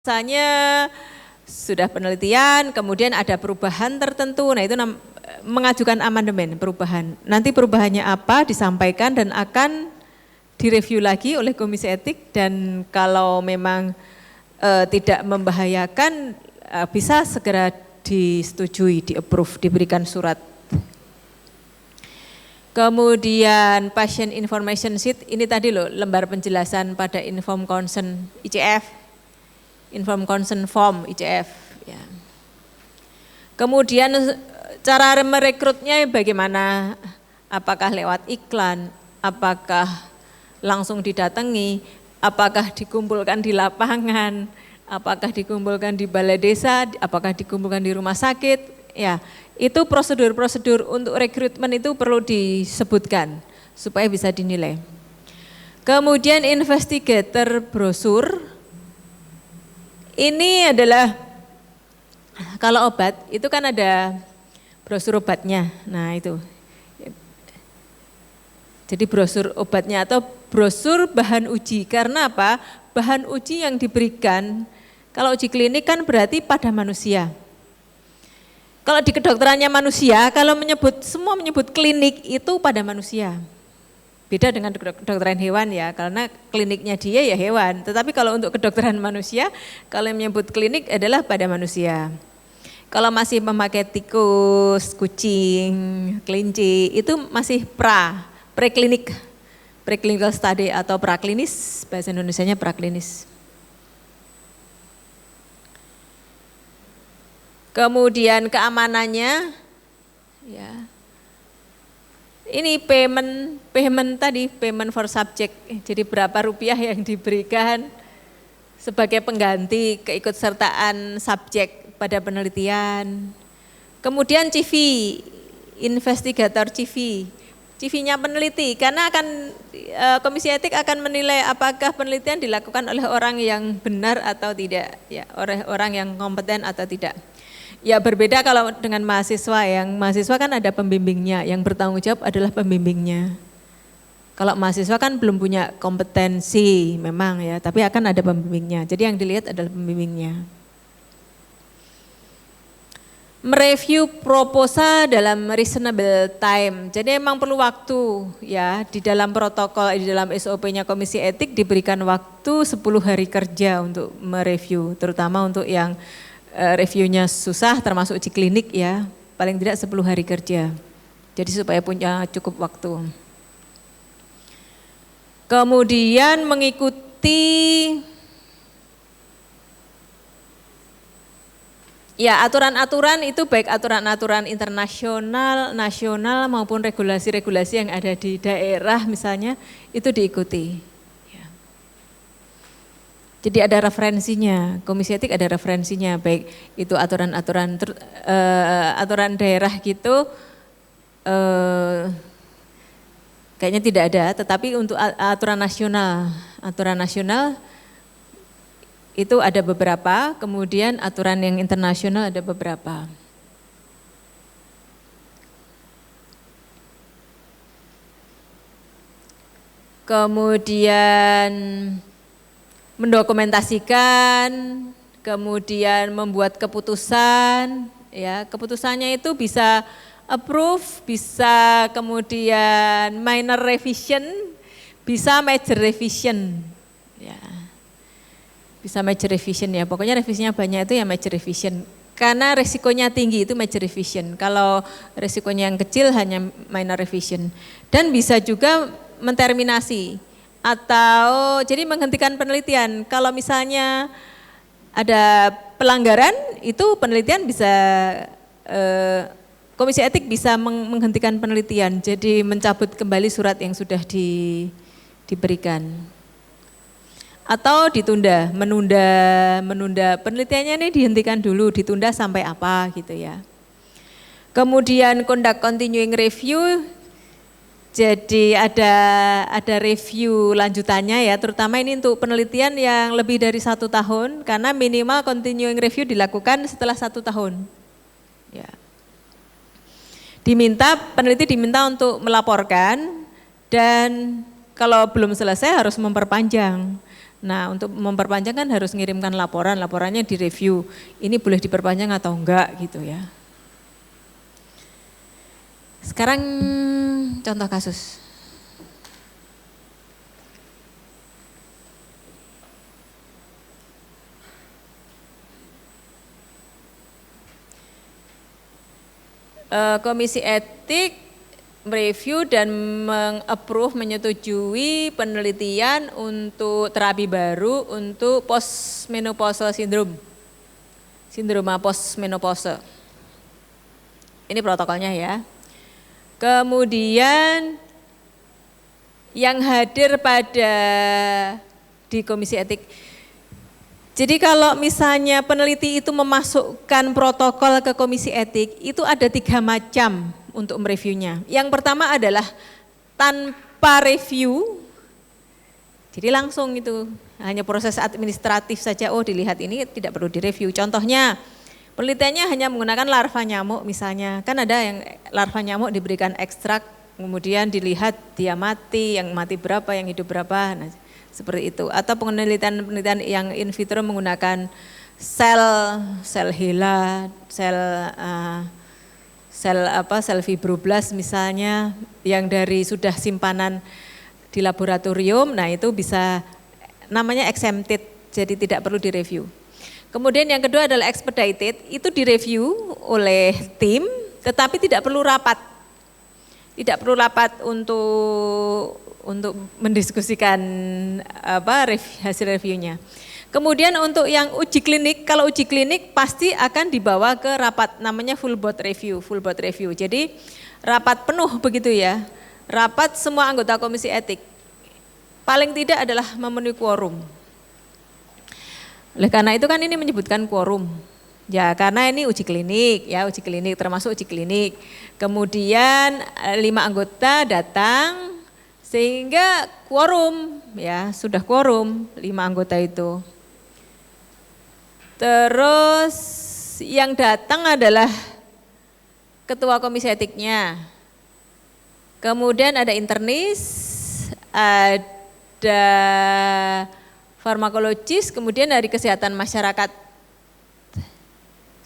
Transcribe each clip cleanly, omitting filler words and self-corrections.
Misalnya sudah penelitian, kemudian ada perubahan tertentu, nah itu mengajukan amandemen perubahan. Nanti perubahannya apa disampaikan dan akan direview lagi oleh Komisi Etik, dan kalau memang tidak membahayakan bisa segera disetujui, di-approve, diberikan surat. Kemudian patient information sheet, ini tadi loh lembar penjelasan pada inform consent ICF. Inform consent form ICF. Ya. Kemudian cara merekrutnya bagaimana? Apakah lewat iklan? Apakah langsung didatangi? Apakah dikumpulkan di lapangan? Apakah dikumpulkan di balai desa? Apakah dikumpulkan di rumah sakit? Ya, itu prosedur-prosedur untuk rekrutmen itu perlu disebutkan supaya bisa dinilai. Kemudian investigator brosur. Ini adalah, kalau obat itu kan ada brosur obatnya, nah itu. Jadi brosur obatnya atau brosur bahan uji, karena apa? Bahan uji yang diberikan, kalau uji klinik kan berarti pada manusia. Kalau di kedokterannya manusia, kalau semua menyebut klinik itu pada manusia. Beda dengan kedokteran hewan ya, karena kliniknya dia ya hewan. Tetapi kalau untuk kedokteran manusia, kalau yang menyebut klinik adalah pada manusia. Kalau masih memakai tikus, kucing, kelinci, itu masih preklinik, preclinical study atau praklinis, bahasa Indonesianya praklinis. Kemudian keamanannya, ya. Ini payment tadi, payment for subject, jadi berapa rupiah yang diberikan sebagai pengganti keikutsertaan subjek pada penelitian. Kemudian CV, investigator CV, CV-nya peneliti, karena Komisi Etik akan menilai apakah penelitian dilakukan oleh orang yang benar atau tidak, ya, oleh orang yang kompeten atau tidak. Ya berbeda kalau dengan mahasiswa, yang mahasiswa kan ada pembimbingnya, yang bertanggung jawab adalah pembimbingnya. Kalau mahasiswa kan belum punya kompetensi memang ya, tapi akan ada pembimbingnya, jadi yang dilihat adalah pembimbingnya. Mereview proposal dalam reasonable time, jadi memang perlu waktu ya, di dalam protokol, di dalam SOP-nya Komisi Etik diberikan waktu 10 hari kerja untuk mereview, terutama untuk yang reviewnya susah termasuk uji klinik ya, paling tidak 10 hari kerja. Jadi supaya punya cukup waktu. Kemudian mengikuti ya aturan-aturan itu, baik aturan-aturan internasional, nasional maupun regulasi-regulasi yang ada di daerah misalnya, itu diikuti. Jadi ada referensinya, Komisi Etik ada referensinya, baik itu aturan-aturan aturan daerah gitu, kayaknya tidak ada, tetapi untuk aturan nasional itu ada beberapa, kemudian aturan yang internasional ada beberapa. Kemudian mendokumentasikan, kemudian membuat keputusan, ya keputusannya itu bisa approve, bisa kemudian minor revision, bisa major revision, ya bisa major revision ya, pokoknya revisinya banyak itu ya major revision, karena resikonya tinggi itu major revision, kalau resikonya yang kecil hanya minor revision, dan bisa juga menterminasi. Atau jadi menghentikan penelitian, kalau misalnya ada pelanggaran itu penelitian bisa, Komisi Etik bisa menghentikan penelitian, jadi mencabut kembali surat yang sudah diberikan. Atau ditunda, menunda penelitiannya ini dihentikan dulu, ditunda sampai apa gitu ya. Kemudian conduct continuing review. Jadi ada review lanjutannya ya, terutama ini untuk penelitian yang lebih dari 1 tahun, karena minimal continuing review dilakukan setelah 1 tahun. Ya. Peneliti diminta untuk melaporkan dan kalau belum selesai harus memperpanjang. Nah, untuk memperpanjang kan harus mengirimkan laporan, laporannya direview. Ini boleh diperpanjang atau enggak gitu ya. Sekarang contoh kasus. Komisi etik mereview dan meng-approve, menyetujui penelitian untuk terapi baru untuk postmenopausal syndrome. Sindroma postmenopause. Ini protokolnya ya. Kemudian yang hadir di komisi etik. Jadi kalau misalnya peneliti itu memasukkan protokol ke komisi etik, itu ada 3 macam untuk mereviewnya. Yang pertama adalah tanpa review, jadi langsung itu hanya proses administratif saja, oh dilihat ini tidak perlu direview. Contohnya penelitiannya hanya menggunakan larva nyamuk misalnya, kan ada yang larva nyamuk diberikan ekstrak, kemudian dilihat dia mati, yang mati berapa, yang hidup berapa, nah, seperti itu. Atau penelitian yang in vitro menggunakan sel HeLa, sel fibroblast misalnya, yang dari sudah simpanan di laboratorium, nah itu bisa namanya exempted, jadi tidak perlu direview. Kemudian yang kedua adalah expedited, itu direview oleh tim, tetapi tidak perlu rapat. Tidak perlu rapat untuk mendiskusikan hasil reviewnya. Kemudian untuk yang uji klinik, kalau uji klinik pasti akan dibawa ke rapat namanya full board review. Jadi rapat penuh begitu ya, rapat semua anggota komisi etik. Paling tidak adalah memenuhi quorum. Oleh karena itu kan ini menyebutkan quorum. Ya karena ini uji klinik termasuk uji klinik. Kemudian 5 anggota datang, sehingga quorum, ya sudah quorum 5 anggota itu. Terus yang datang adalah ketua komisi etiknya. Kemudian ada internis, ada farmakologis, kemudian dari kesehatan masyarakat.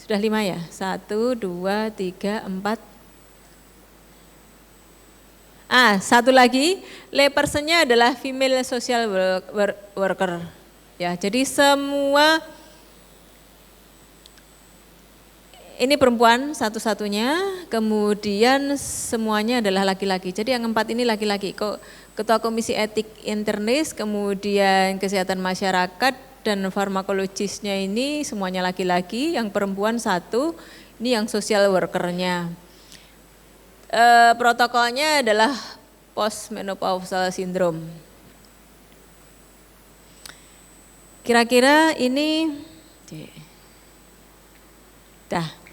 Sudah 5 ya? 1, 2, 3, 4. Satu lagi, laypersonnya adalah female social worker. Ya, jadi semua ini perempuan satu-satunya, kemudian semuanya adalah laki-laki. Jadi yang 4 ini laki-laki. Ketua komisi etik internis, kemudian kesehatan masyarakat dan farmakologisnya ini semuanya laki-laki. Yang perempuan 1, ini yang social workernya. Protokolnya adalah postmenopausal syndrome. Kira-kira ini dah.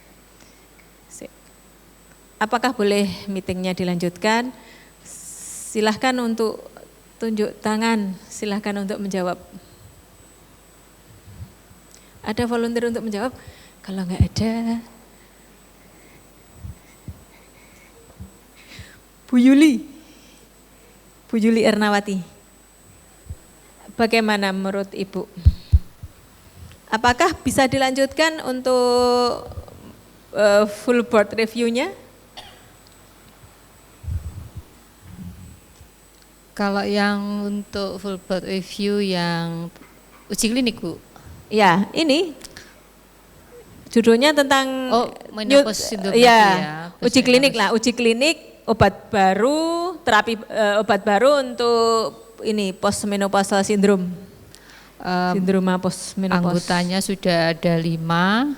Apakah boleh meetingnya dilanjutkan? Silahkan untuk tunjuk tangan, silahkan untuk menjawab. Ada volunteer untuk menjawab? Kalau enggak ada, Bu Yuli Ernawati, bagaimana menurut Ibu? Apakah bisa dilanjutkan untuk full board review-nya? Kalau yang untuk full board review yang uji klinik, Bu? Ya, ini judulnya tentang uji klinik lah, uji klinik obat baru, terapi obat baru untuk ini postmenopausal syndrome. Sindroma postmenopause. Anggotanya sudah ada 5.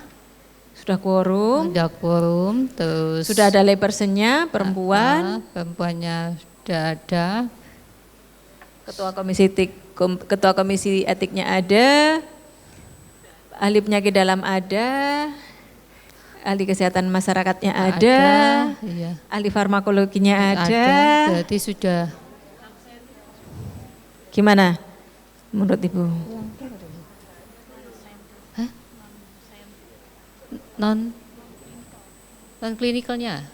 Sudah quorum. Sudah quorum, terus sudah ada laypersonnya, perempuan. Perempuannya sudah ada. Ketua komisi etiknya ada. Ahli penyakit dalam ada. Ahli kesehatan masyarakatnya ada. Iya. Ahli farmakologinya ada. Berarti sudah. Gimana menurut Ibu? Hah? Non klinikalnya?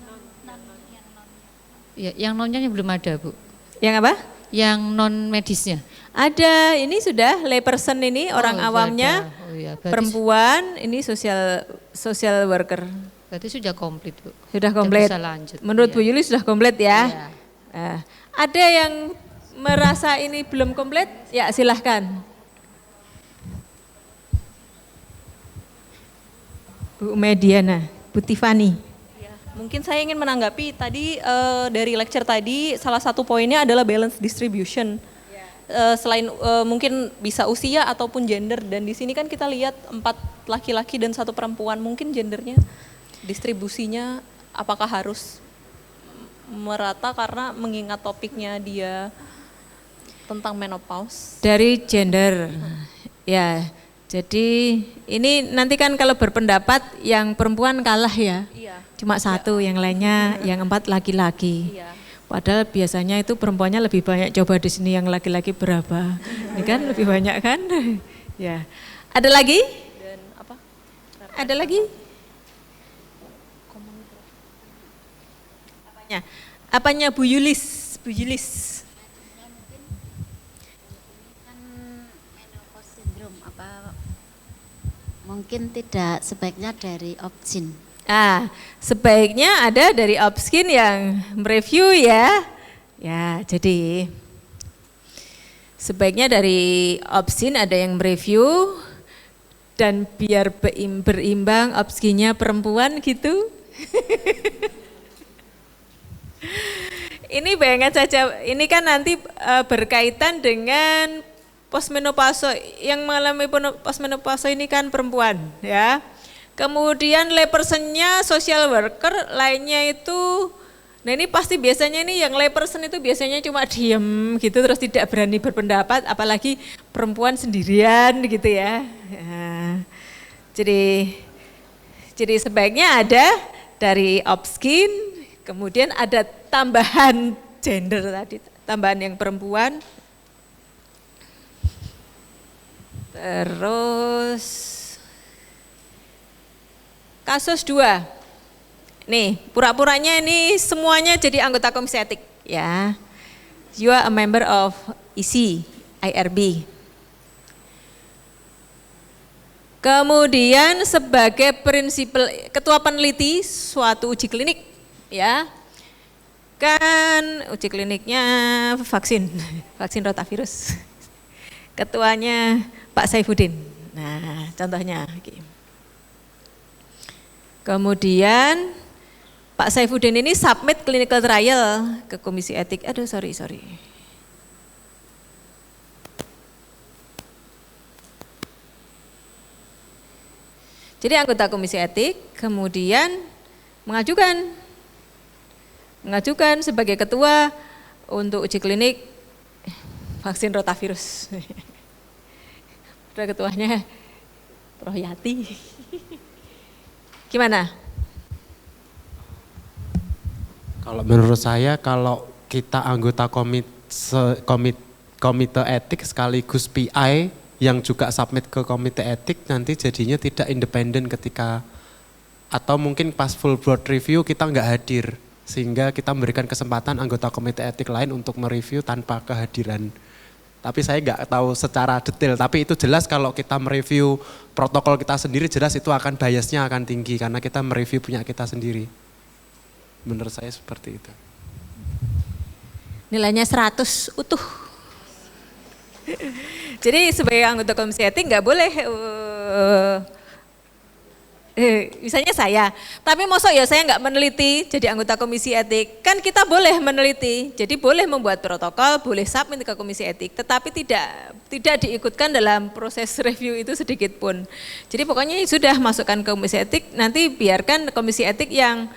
Ya, yang nonnya belum ada, Bu. Yang apa? yang non medisnya? Ada, ini sudah layperson ini orang Oh, awamnya, sudah. Oh, ya. perempuan, ini social worker. Berarti sudah komplit, Bu. Sudah Sudah komplit. bisa lanjut. Menurut Iya. Bu Yuli sudah komplit ya. Iya. Ada yang merasa ini belum komplit? Ya silahkan. Bu Mediana, Bu Tiffany. Ya, mungkin saya ingin menanggapi tadi dari lecture tadi salah satu poinnya adalah balance distribution. Selain mungkin bisa usia ataupun gender dan di sini kan kita lihat 4 laki-laki dan 1 perempuan, mungkin gendernya distribusinya apakah harus merata karena mengingat topiknya dia tentang menopause. Dari gender, ya. Jadi ini nanti kan kalau berpendapat yang perempuan kalah ya. Iya. Cuma 1, yang lainnya yang 4 laki-laki. Iya. Padahal biasanya itu perempuannya lebih banyak, coba di sini yang laki-laki berapa? Ini kan lebih banyak kan? Ya. Ada lagi? Dan apa? Ada lagi? Apanya Bu Yulis? Bu Yulis. Kan menopause syndrome apa mungkin tidak sebaiknya dari Opjin. Sebaiknya ada dari Opskin yang mereview ya. Ya, jadi sebaiknya dari Opsin ada yang mereview dan biar berimbang Opskinnya perempuan gitu. Ini bayangan saja, ini kan nanti berkaitan dengan postmenopause, yang mengalami postmenopause ini kan perempuan ya. Kemudian laypersonnya social worker, lainnya itu, nah ini pasti biasanya ini yang layperson itu biasanya cuma diem gitu terus tidak berani berpendapat, apalagi perempuan sendirian gitu ya. Jadi sebaiknya ada dari Opskin, kemudian ada tambahan gender tadi, tambahan yang perempuan. Terus kasus 2. Nih, pura-puranya ini semuanya jadi anggota komisi etik ya. You are a member of IC, IRB. Kemudian sebagai prinsipal ketua peneliti suatu uji klinik ya. Kan uji kliniknya vaksin rotavirus. Ketuanya Pak Saifuddin. Nah, contohnya. Kemudian Pak Saifuddin ini submit clinical trial ke komisi etik. Aduh, sorry. Jadi anggota komisi etik kemudian mengajukan sebagai ketua untuk uji klinik vaksin rotavirus. Ada ketuanya Prof Yati. Gimana? Kalau menurut saya, kalau kita anggota komite etik sekaligus PI yang juga submit ke komite etik, nanti jadinya tidak independen ketika, atau mungkin pas full board review kita nggak hadir, sehingga kita memberikan kesempatan anggota komite etik lain untuk mereview tanpa kehadiran. Tapi saya nggak tahu secara detail, tapi itu jelas kalau kita mereview protokol kita sendiri, jelas itu akan biasnya akan tinggi karena kita mereview punya kita sendiri. Menurut saya seperti itu. Nilainya 100 utuh. Jadi sebagai anggota komisi etik nggak boleh, misalnya saya, tapi mosok ya saya nggak meneliti jadi anggota komisi etik, kan kita boleh meneliti, jadi boleh membuat protokol, boleh submit ke komisi etik, tetapi tidak diikutkan dalam proses review itu sedikit pun. Jadi pokoknya sudah masukkan ke komisi etik, nanti biarkan komisi etik yang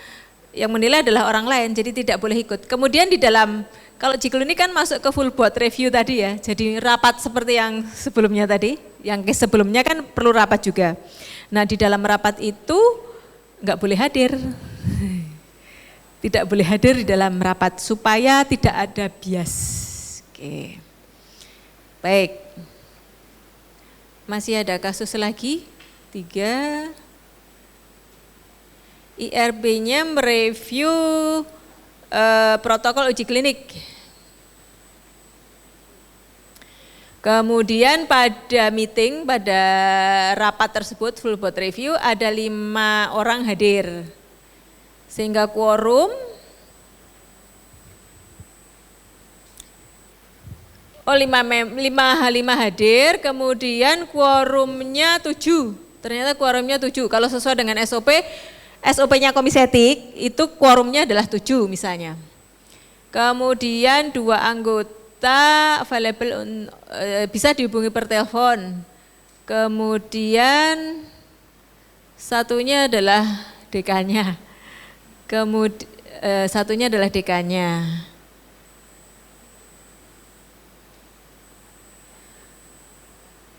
menilai adalah orang lain, jadi tidak boleh ikut. Kemudian di dalam, kalau Jikul ini kan masuk ke full board review tadi ya, jadi rapat seperti yang sebelumnya tadi, yang sebelumnya kan perlu rapat juga. Nah di dalam rapat itu nggak boleh hadir, tidak boleh hadir di dalam rapat supaya tidak ada bias. Oke, baik. Masih ada kasus lagi, 3. IRB-nya mereview protokol uji klinik. Kemudian pada meeting, pada rapat tersebut full board review ada 5 orang hadir. Sehingga quorum lima hadir, kemudian quorumnya 7. Ternyata quorumnya 7. Kalau sesuai dengan SOP-nya Komisi Etik itu quorumnya adalah 7 misalnya. Kemudian 2 anggota available bisa dihubungi per telepon. Kemudian satunya adalah dekannya. Satunya adalah dekannya.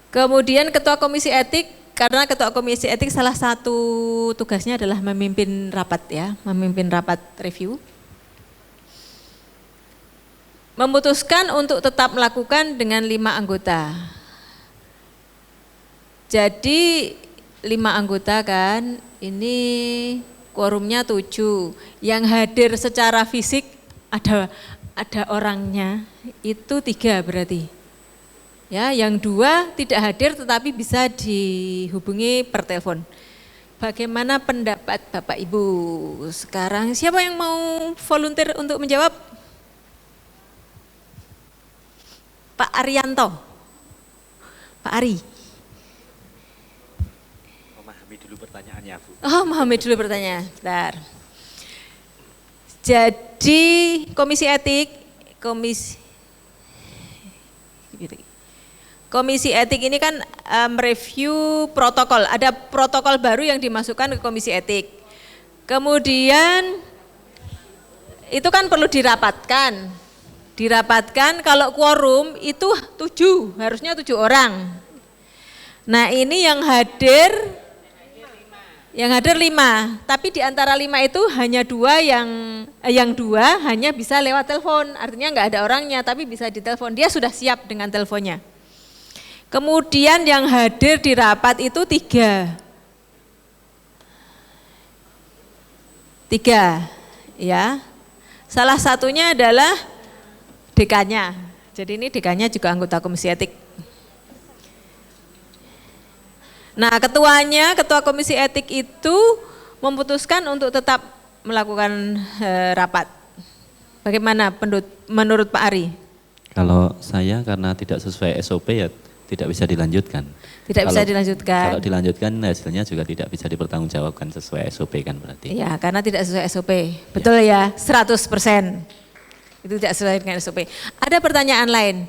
Kemudian ketua komisi etik, karena ketua komisi etik salah satu tugasnya adalah memimpin rapat ya, memimpin rapat review. Memutuskan untuk tetap melakukan dengan 5 anggota. Jadi 5 anggota kan, ini quorumnya 7. Yang hadir secara fisik ada orangnya, itu 3 berarti. Ya, yang 2 tidak hadir tetapi bisa dihubungi per telepon. Bagaimana pendapat Bapak Ibu sekarang? Siapa yang mau volunteer untuk menjawab? Pak Arianto. Pak Ari. Memahami dulu pertanyaannya, Bu. Oh, memahami dulu pertanyaan. Bentar. Jadi komisi etik, Komisi etik ini kan mereview protokol, ada protokol baru yang dimasukkan ke komisi etik. Kemudian itu kan perlu dirapatkan. Dirapatkan kalau quorum itu 7, harusnya 7 orang. Nah ini yang hadir 5, tapi di antara 5 itu hanya 2 yang 2 hanya bisa lewat telepon, artinya nggak ada orangnya tapi bisa ditelepon, dia sudah siap dengan teleponnya. Kemudian yang hadir di rapat itu 3 ya. Salah satunya adalah dekannya. Jadi ini dekannya juga anggota komisi etik. Nah, ketua komisi etik itu memutuskan untuk tetap melakukan rapat. Bagaimana menurut Pak Ari? Kalau saya karena tidak sesuai SOP ya tidak bisa dilanjutkan. Bisa dilanjutkan. Kalau dilanjutkan hasilnya juga tidak bisa dipertanggungjawabkan sesuai SOP kan berarti. Ya, karena tidak sesuai SOP. Betul ya, 100%. Itu tidak sesuai dengan SOP. Ada pertanyaan lain.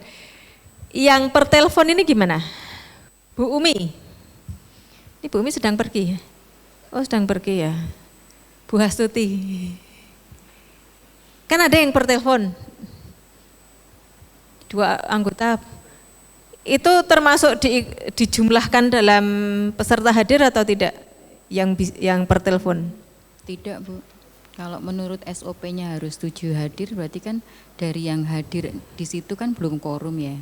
Yang per telepon ini gimana? Bu Umi. Ini Bu Umi sedang pergi. Oh, sedang pergi ya. Bu Hastuti. Kan ada yang per telepon. 2 anggota. Itu termasuk dijumlahkan dalam peserta hadir atau tidak yang per telepon? Tidak, Bu. Kalau menurut SOP-nya harus 7 hadir, berarti kan dari yang hadir di situ kan belum quorum ya.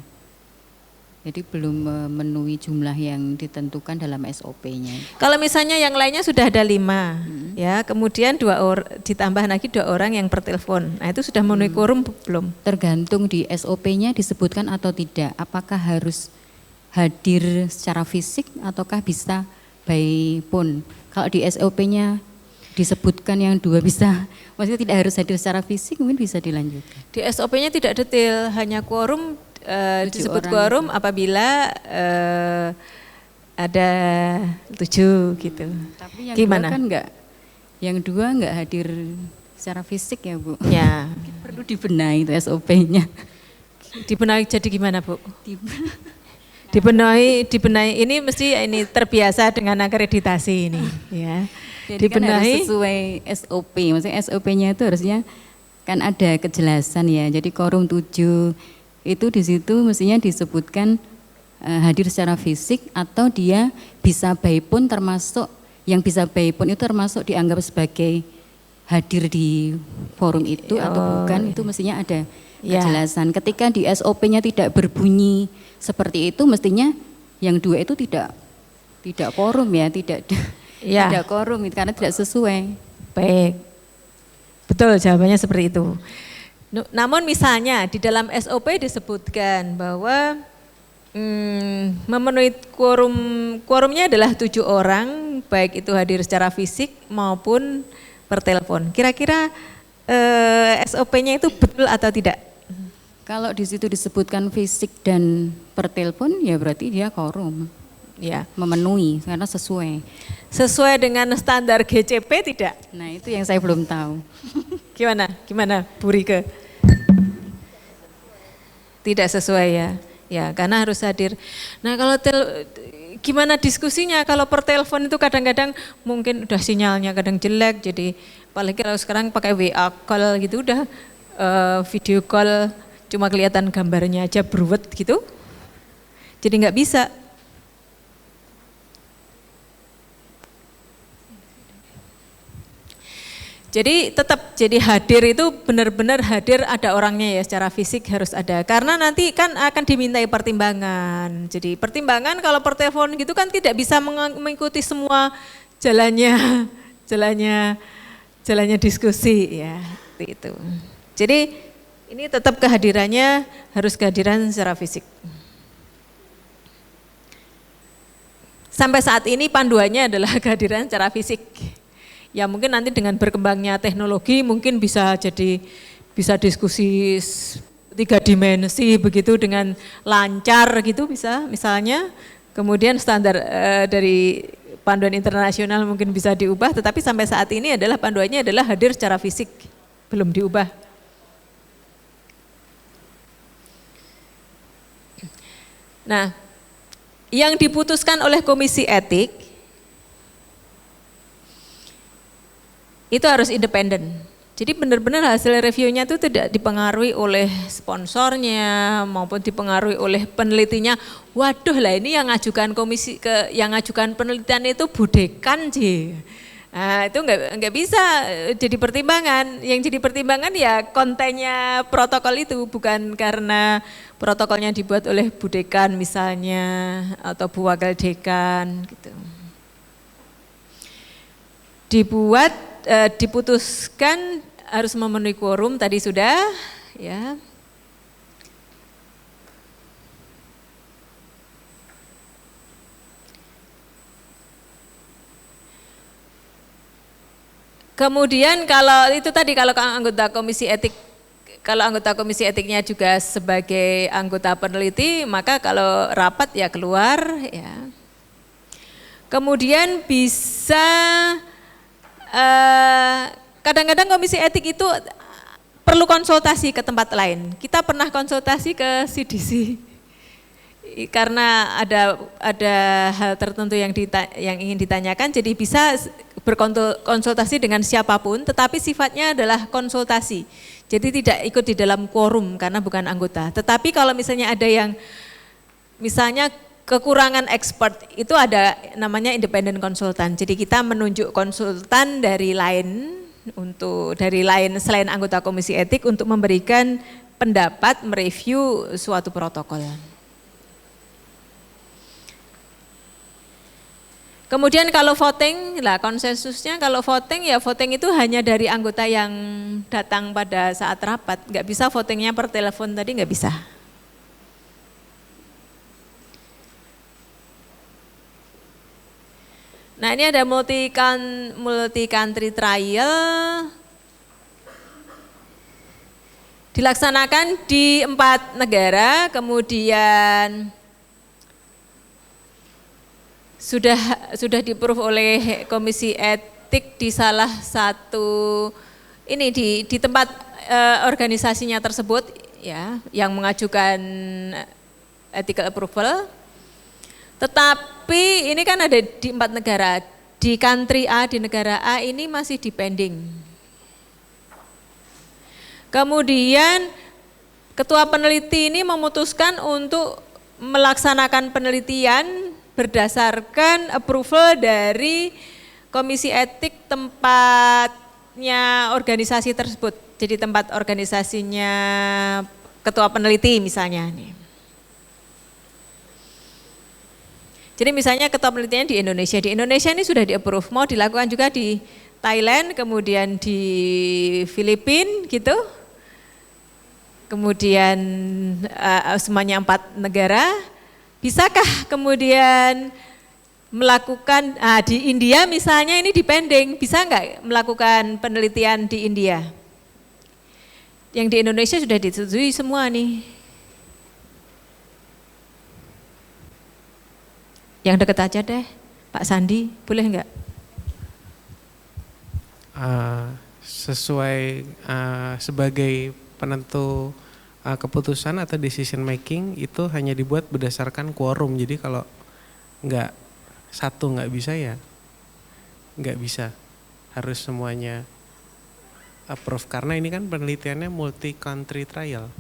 Jadi belum memenuhi jumlah yang ditentukan dalam SOP-nya. Kalau misalnya yang lainnya sudah ada 5, ya, kemudian ditambah lagi 2 orang yang per telepon. Nah itu sudah memenuhi quorum belum? Tergantung di SOP-nya disebutkan atau tidak. Apakah harus hadir secara fisik ataukah bisa by phone? Kalau di SOP-nya disebutkan yang 2 bisa, maksudnya tidak harus hadir secara fisik, mungkin bisa dilanjutkan. Di SOP-nya tidak detail, hanya quorum disebut quorum apabila ada 7 gitu. Tapi yang gimana? 2 kan yang 2 enggak hadir secara fisik ya, Bu. Ya. Perlu dibenahi itu SOP-nya. Dibenahi jadi gimana, Bu? Dibenahi ini mesti ini terbiasa dengan akreditasi ini, ya. Jadi kan harus sesuai SOP, maksudnya SOP-nya itu harusnya kan ada kejelasan ya. Jadi quorum 7 itu di situ mestinya disebutkan hadir secara fisik atau dia bisa by phone, termasuk yang bisa by phone itu termasuk dianggap sebagai hadir di forum itu atau bukan, itu mestinya ada kejelasan. Ketika di SOP-nya tidak berbunyi seperti itu, mestinya yang 2 itu tidak quorum ya, tidak quorum karena tidak sesuai. Baik, betul jawabannya seperti itu. Namun misalnya di dalam SOP disebutkan bahwa memenuhi quorumnya adalah 7 orang, baik itu hadir secara fisik maupun per telepon. Kira-kira SOP-nya itu betul atau tidak? Kalau di situ disebutkan fisik dan per telepon, ya berarti dia quorum, Ya, memenuhi karena sesuai. sesuai dengan standar GCP tidak? Nah itu yang saya belum tahu. Gimana Bu Rike? Tidak sesuai ya, ya karena harus hadir. Nah kalau gimana diskusinya kalau per telepon itu kadang-kadang mungkin udah sinyalnya kadang jelek, jadi apalagi kalau sekarang pakai WA call gitu udah video call cuma kelihatan gambarnya aja beruwet gitu, jadi nggak bisa. Jadi tetap jadi hadir itu benar-benar hadir, ada orangnya ya, secara fisik harus ada. Karena nanti kan akan dimintai pertimbangan. Jadi pertimbangan kalau per telepon gitu kan tidak bisa mengikuti semua jalannya diskusi ya, seperti itu. Jadi ini tetap kehadirannya harus kehadiran secara fisik. Sampai saat ini panduannya adalah kehadiran secara fisik. Ya mungkin nanti dengan berkembangnya teknologi mungkin bisa diskusi 3 dimensi begitu dengan lancar gitu bisa misalnya. Kemudian standar dari panduan internasional mungkin bisa diubah, tetapi sampai saat ini adalah panduannya adalah hadir secara fisik, belum diubah. Nah, yang diputuskan oleh Komisi Etik itu harus independen. Jadi benar-benar hasil reviewnya itu tidak dipengaruhi oleh sponsornya maupun dipengaruhi oleh penelitinya. Waduh lah ini yang ngajukan yang ngajukan penelitian itu budekan sih. Nah, itu nggak bisa jadi pertimbangan. Yang jadi pertimbangan ya kontennya protokol itu, bukan karena protokolnya dibuat oleh budekan misalnya atau bu wakil dekan gitu. Diputuskan harus memenuhi quorum tadi sudah ya. Kemudian kalau itu tadi kalau anggota komisi etik, kalau anggota komisi etiknya juga sebagai anggota peneliti, maka kalau rapat ya keluar ya. Kemudian bisa kadang-kadang komisi etik itu perlu konsultasi ke tempat lain. Kita pernah konsultasi ke CDC karena ada hal tertentu yang ingin ditanyakan, jadi bisa berkonsultasi dengan siapapun, tetapi sifatnya adalah konsultasi. Jadi tidak ikut di dalam quorum karena bukan anggota. Tetapi kalau misalnya ada yang misalnya kekurangan expert, itu ada namanya independent konsultan. Jadi kita menunjuk konsultan dari lain selain anggota komisi etik untuk memberikan pendapat, mereview suatu protokol. Kemudian kalau voting, lah konsensusnya kalau voting ya voting itu hanya dari anggota yang datang pada saat rapat, nggak bisa votingnya per telepon tadi, nggak bisa. Nah ini ada multi country trial dilaksanakan di 4 negara, kemudian sudah di-approve oleh komisi etik di salah satu ini di tempat organisasinya tersebut ya yang mengajukan ethical approval. Tetapi ini kan ada di 4 negara, di country A, di negara A ini masih dipending. Kemudian ketua peneliti ini memutuskan untuk melaksanakan penelitian berdasarkan approval dari komisi etik tempatnya organisasi tersebut. Jadi tempat organisasinya ketua peneliti misalnya nih. Jadi misalnya ketua penelitian di Indonesia ini sudah di-approve, mau dilakukan juga di Thailand, kemudian di Filipina gitu. Kemudian semuanya 4 negara, Bisakah kemudian melakukan, di India misalnya ini depending, bisa nggak melakukan penelitian di India? Yang di Indonesia sudah disetujui semua nih. Yang deket aja deh, Pak Sandi, boleh nggak? Sebagai penentu keputusan atau decision making itu hanya dibuat berdasarkan quorum. Jadi kalau nggak satu nggak bisa ya nggak bisa, harus semuanya approve karena ini kan penelitiannya multi country trial.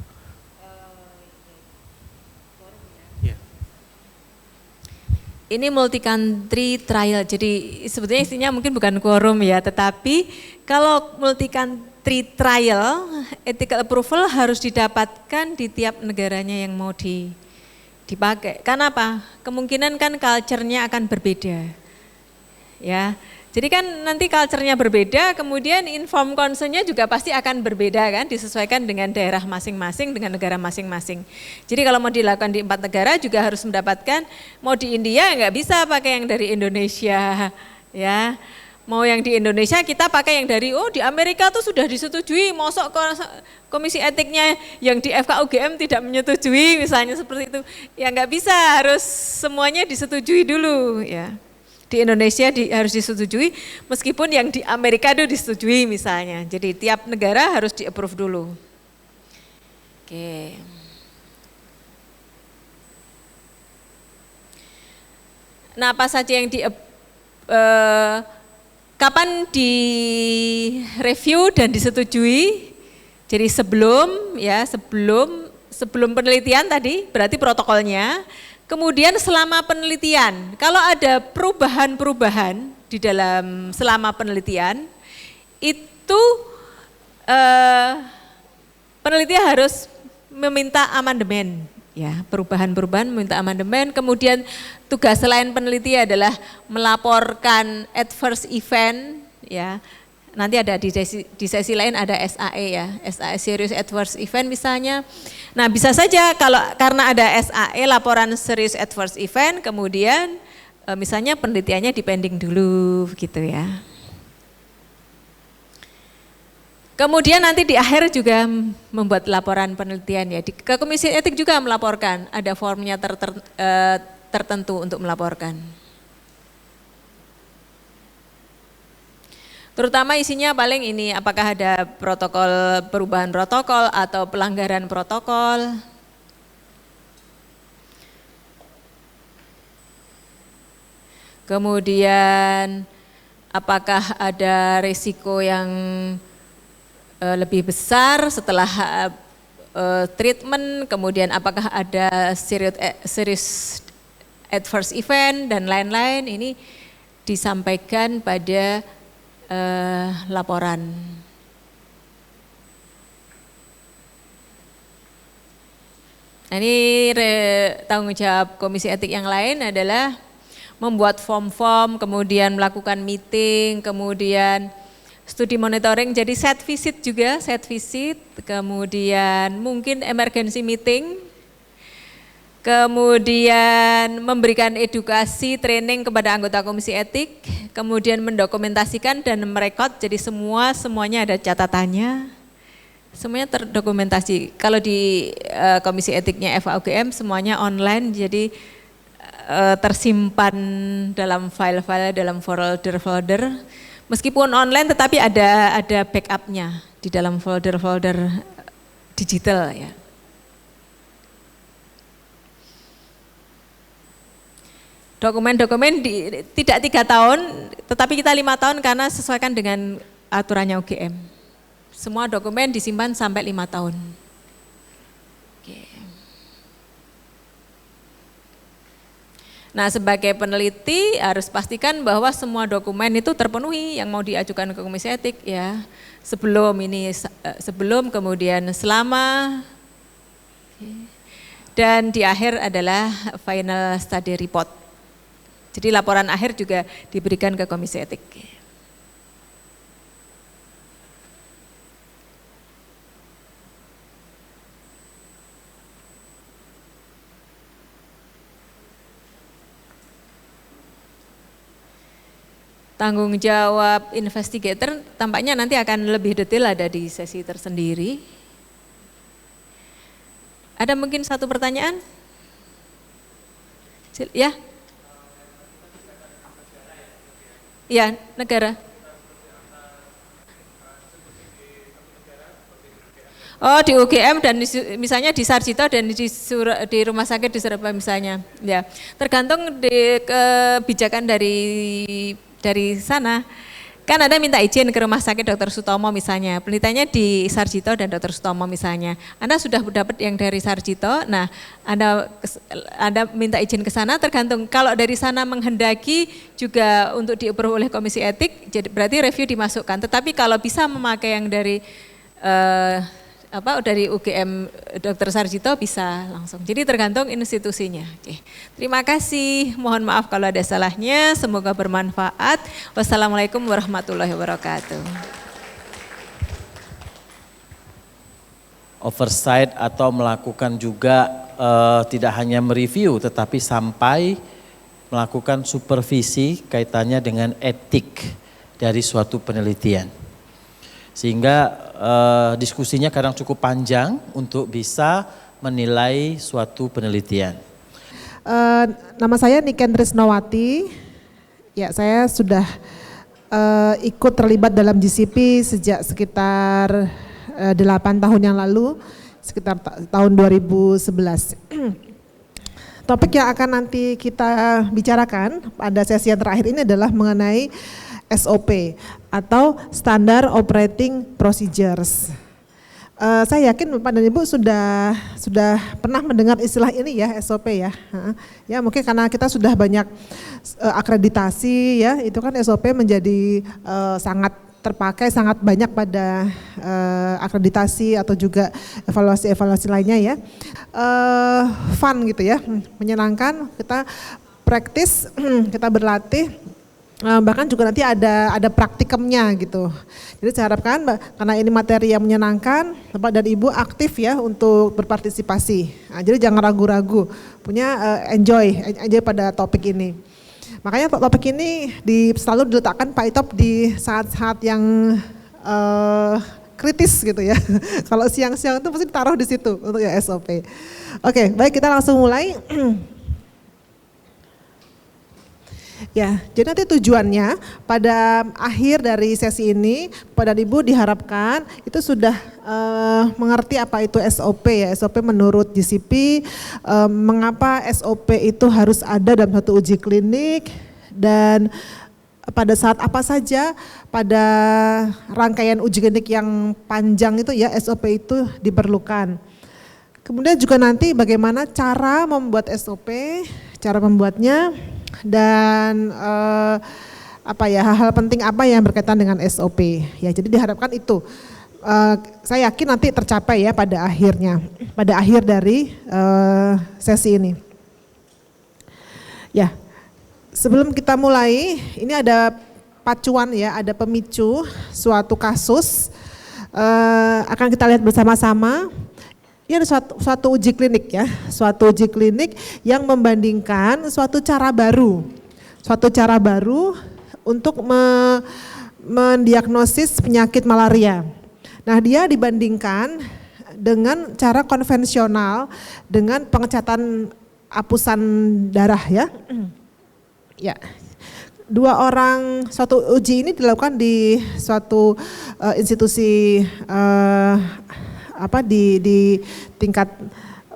Ini multi country trial, jadi sebetulnya istinya mungkin bukan quorum ya, tetapi kalau multi country trial, ethical approval harus didapatkan di tiap negaranya yang mau dipakai. Karena apa? Kemungkinan kan culture-nya akan berbeda. Ya. Jadi kan nanti culture-nya berbeda, kemudian inform concern-nya juga pasti akan berbeda kan, disesuaikan dengan daerah masing-masing, dengan negara masing-masing. Jadi kalau mau dilakukan di 4 negara juga harus mendapatkan, mau di India nggak bisa pakai yang dari Indonesia, ya. Mau yang di Indonesia kita pakai yang dari, di Amerika tuh sudah disetujui, mosok komisi etiknya yang di FKUGM tidak menyetujui misalnya seperti itu. Ya nggak bisa, harus semuanya disetujui dulu ya. Di Indonesia harus disetujui, meskipun yang di Amerika itu disetujui misalnya. Jadi tiap negara harus di-approve dulu. Oke. Nah, apa saja yang kapan di review dan disetujui? Jadi sebelum penelitian tadi, berarti protokolnya. Kemudian selama penelitian, kalau ada perubahan-perubahan di dalam selama penelitian, itu peneliti harus meminta amandemen, ya, perubahan-perubahan meminta amandemen. Kemudian tugas selain peneliti adalah melaporkan adverse event, ya. Nanti ada di sesi lain ada SAE ya, SAE Serious Adverse Event misalnya. Nah bisa saja karena ada SAE laporan Serious Adverse Event, kemudian misalnya penelitiannya dipending dulu gitu ya. Kemudian nanti di akhir juga membuat laporan penelitian ya. Ke Komisi Etik juga melaporkan, ada formnya tertentu untuk melaporkan. Terutama isinya paling ini, apakah ada perubahan protokol atau pelanggaran protokol. Kemudian apakah ada risiko yang lebih besar setelah treatment, kemudian apakah ada serious adverse event dan lain-lain, ini disampaikan pada laporan. Nah, ini tanggung jawab Komisi Etik yang lain adalah membuat form-form, kemudian melakukan meeting, kemudian studi monitoring, jadi set visit juga, kemudian mungkin emergency meeting, kemudian memberikan edukasi, training kepada anggota Komisi Etik, kemudian mendokumentasikan dan merekod, jadi semuanya ada catatannya, semuanya terdokumentasi. Kalau di Komisi Etiknya FKUGM semuanya online, jadi tersimpan dalam file-file, dalam folder-folder. Meskipun online tetapi ada backupnya di dalam folder-folder digital ya. Dokumen-dokumen tidak 3 tahun, tetapi kita 5 tahun karena sesuaikan dengan aturannya UGM. Semua dokumen disimpan sampai 5 tahun. Oke. Nah, sebagai peneliti harus pastikan bahwa semua dokumen itu terpenuhi yang mau diajukan ke Komisi Etik ya. Sebelum kemudian selama dan di akhir adalah final study report. Jadi laporan akhir juga diberikan ke Komisi Etik. tanggung jawab investigator tampaknya nanti akan lebih detail ada di sesi tersendiri. Ada mungkin satu pertanyaan? Ya? Ya, negara. Oh, di UGM dan misalnya di Sarjito dan di rumah sakit di Surabaya misalnya. Ya, tergantung di kebijakan dari sana. Kan ada minta izin ke rumah sakit Dr. Sutomo misalnya, penelitiannya di Sarjito dan Dr. Sutomo misalnya. Anda sudah dapat yang dari Sarjito, nah Anda minta izin ke sana, tergantung kalau dari sana menghendaki juga untuk di-approve oleh Komisi Etik, jadi berarti review dimasukkan. Tetapi kalau bisa memakai yang dari dari UGM Dr. Sarjito bisa langsung. Jadi tergantung institusinya. Oke. Terima kasih. Mohon maaf kalau ada salahnya. Semoga bermanfaat. Wassalamualaikum warahmatullahi wabarakatuh. Oversight atau melakukan juga tidak hanya mereview tetapi sampai melakukan supervisi kaitannya dengan etik dari suatu penelitian. Sehingga diskusinya kadang cukup panjang untuk bisa menilai suatu penelitian. Nama saya Niken Trisnowati. Ya, saya sudah ikut terlibat dalam GCP sejak sekitar 8 tahun yang lalu, sekitar tahun 2011. Topik yang akan nanti kita bicarakan pada sesi yang terakhir ini adalah mengenai SOP atau Standard Operating Procedures. Saya yakin Bapak dan Ibu sudah pernah mendengar istilah ini ya, SOP ya. Ya mungkin karena kita sudah banyak akreditasi ya, itu kan SOP menjadi sangat terpakai, sangat banyak pada akreditasi atau juga evaluasi-evaluasi lainnya ya. Fun gitu ya, menyenangkan, kita praktis, kita berlatih. Bahkan juga nanti ada praktikumnya gitu. Jadi saya harapkan karena ini materi yang menyenangkan, Bapak dan Ibu aktif ya untuk berpartisipasi. Nah, jadi jangan ragu-ragu, punya enjoy pada topik ini. Makanya topik ini selalu diletakkan Pak Itop di saat-saat yang kritis gitu ya. Kalau siang-siang itu pasti ditaruh di situ untuk ya SOP. Oke, baik kita langsung mulai. Ya, jadi nanti tujuannya pada akhir dari sesi ini, Bapak dan Ibu diharapkan itu sudah mengerti apa itu SOP ya, SOP menurut GCP, mengapa SOP itu harus ada dalam satu uji klinik, dan pada saat apa saja pada rangkaian uji klinik yang panjang itu ya SOP itu diperlukan. Kemudian juga nanti bagaimana cara membuat SOP, cara membuatnya, dan hal-hal penting apa yang berkaitan dengan SOP ya. Jadi diharapkan itu saya yakin nanti tercapai ya pada akhir dari sesi ini. Ya, sebelum kita mulai, ini ada pacuan ya, ada pemicu suatu kasus akan kita lihat bersama-sama. Ini ada suatu uji klinik ya, suatu uji klinik yang membandingkan suatu cara baru untuk mendiagnosis penyakit malaria. Nah, dia dibandingkan dengan cara konvensional dengan pengecatan apusan darah ya. Ya. Suatu uji ini dilakukan di suatu institusi di tingkat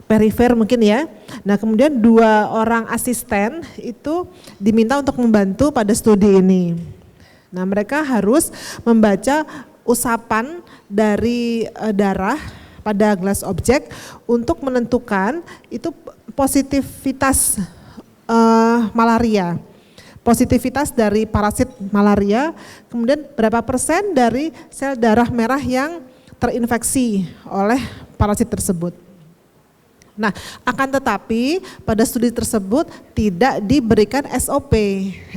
perifer mungkin ya. Nah, kemudian 2 orang asisten itu diminta untuk membantu pada studi ini. Nah, mereka harus membaca usapan dari darah pada gelas objek untuk menentukan itu positivitas malaria. Positivitas dari parasit malaria, kemudian berapa persen dari sel darah merah yang terinfeksi oleh parasit tersebut. Nah, akan tetapi pada studi tersebut tidak diberikan SOP.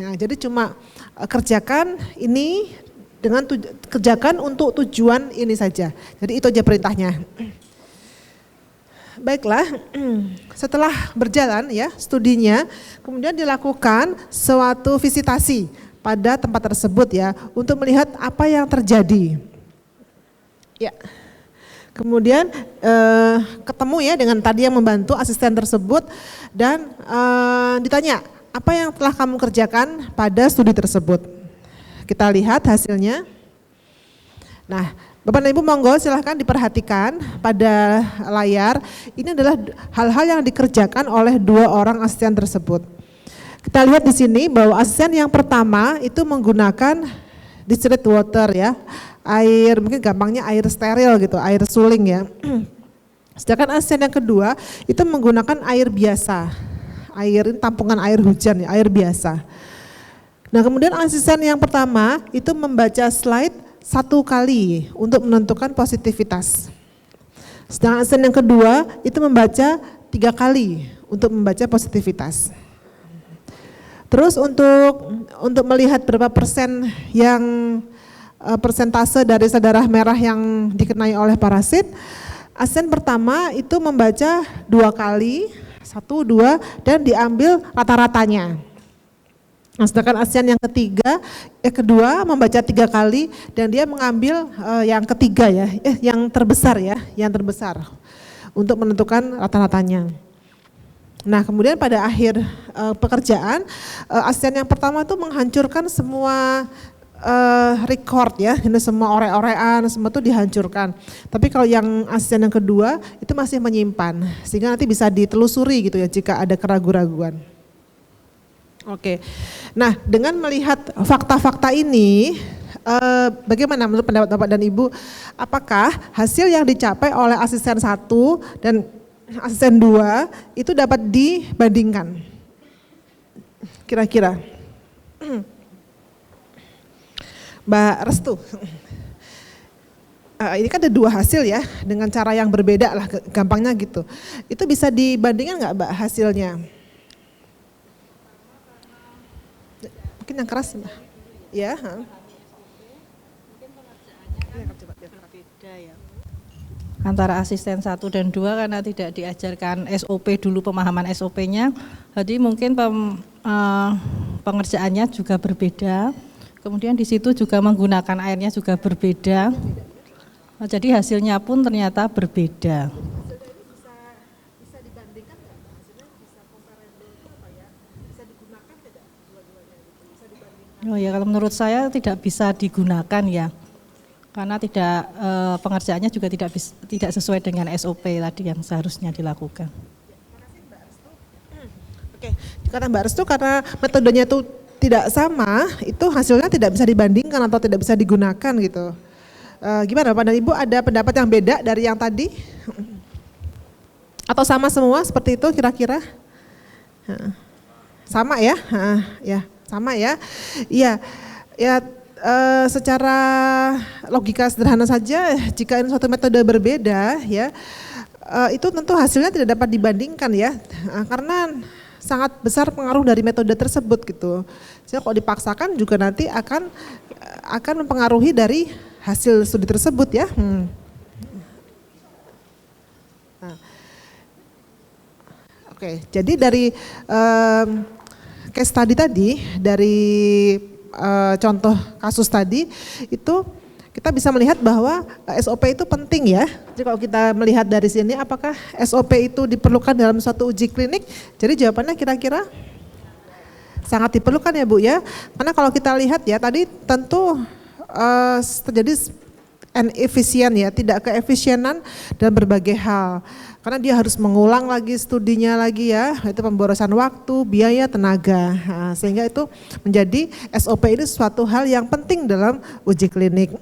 Nah, jadi cuma kerjakan ini kerjakan untuk tujuan ini saja. Jadi itu aja perintahnya. Baiklah, setelah berjalan ya studinya, kemudian dilakukan suatu visitasi pada tempat tersebut ya, untuk melihat apa yang terjadi. Ya. Kemudian ketemu ya dengan tadi yang membantu asisten tersebut dan ditanya, apa yang telah kamu kerjakan pada studi tersebut? Kita lihat hasilnya. Nah, Bapak dan Ibu monggo silahkan diperhatikan pada layar. Ini adalah hal-hal yang dikerjakan oleh 2 orang asisten tersebut. Kita lihat di sini bahwa asisten yang pertama itu menggunakan distilled water ya, air, mungkin gampangnya air steril gitu, air suling ya. Sedangkan asisten yang kedua itu menggunakan air biasa, air tampungan air hujan ya, air biasa. Nah kemudian asisten yang pertama itu membaca slide 1 kali untuk menentukan positivitas. Sedangkan asisten yang kedua itu membaca 3 kali untuk membaca positivitas. Terus untuk melihat berapa persen yang persentase dari darah merah yang dikenai oleh parasit, asisten pertama itu membaca 2 kali, 1, 2 dan diambil rata-ratanya. Nah, sedangkan asisten yang kedua membaca 3 kali dan dia mengambil yang ketiga ya, yang terbesar ya, yang terbesar untuk menentukan rata-ratanya. Nah kemudian pada akhir pekerjaan, asisten yang pertama itu menghancurkan semua record ya, ini semua ore-orean, semua itu dihancurkan. Tapi kalau yang asisten yang kedua itu masih menyimpan, sehingga nanti bisa ditelusuri gitu ya jika ada keraguan-raguan. Oke, nah dengan melihat fakta-fakta ini, bagaimana menurut pendapat Bapak dan Ibu, apakah hasil yang dicapai oleh asisten 1 dan asisten 2 itu dapat dibandingkan? Kira-kira. Mbak Restu, ini kan ada 2 hasil ya, dengan cara yang berbeda lah, gampangnya gitu. Itu bisa dibandingkan nggak Mbak hasilnya? Mungkin yang keras Mbak. Ya. Antara asisten 1 dan 2 karena tidak diajarkan SOP dulu, pemahaman SOP-nya, jadi mungkin pengerjaannya juga berbeda. Kemudian di situ juga menggunakan airnya juga berbeda. Jadi hasilnya pun ternyata berbeda. Bisa dibandingkan nggak hasilnya, bisa comparable itu apa ya? Bisa digunakan tidak dua-duanya gitu? Bisa dibandingkan? Oh ya, kalau menurut saya tidak bisa digunakan ya. Karena pengerjaannya juga tidak sesuai dengan SOP tadi yang seharusnya dilakukan. Makasih Mbak Restu. Oke, karena Mbak Restu karena metodenya itu tidak sama, itu hasilnya tidak bisa dibandingkan atau tidak bisa digunakan gitu. Gimana Bapak dan Ibu, ada pendapat yang beda dari yang tadi? Atau sama semua seperti itu kira-kira? Sama ya? Ya, sama ya. Iya, ya. Secara logika sederhana saja, jika ini suatu metode berbeda ya, itu tentu hasilnya tidak dapat dibandingkan ya, karena sangat besar pengaruh dari metode tersebut gitu. Jadi kalau dipaksakan juga nanti akan mempengaruhi dari hasil studi tersebut ya. Oke, jadi dari case study tadi, dari contoh kasus tadi itu kita bisa melihat bahwa SOP itu penting ya. Jadi kalau kita melihat dari sini apakah SOP itu diperlukan dalam suatu uji klinik? Jadi jawabannya kira-kira sangat diperlukan ya Bu ya. Karena kalau kita lihat ya tadi tentu terjadi inefisien ya, tidak keefisienan dalam berbagai hal. Karena dia harus mengulang lagi studinya lagi ya, itu pemborosan waktu, biaya, tenaga. Nah, sehingga itu menjadi SOP ini suatu hal yang penting dalam uji klinik.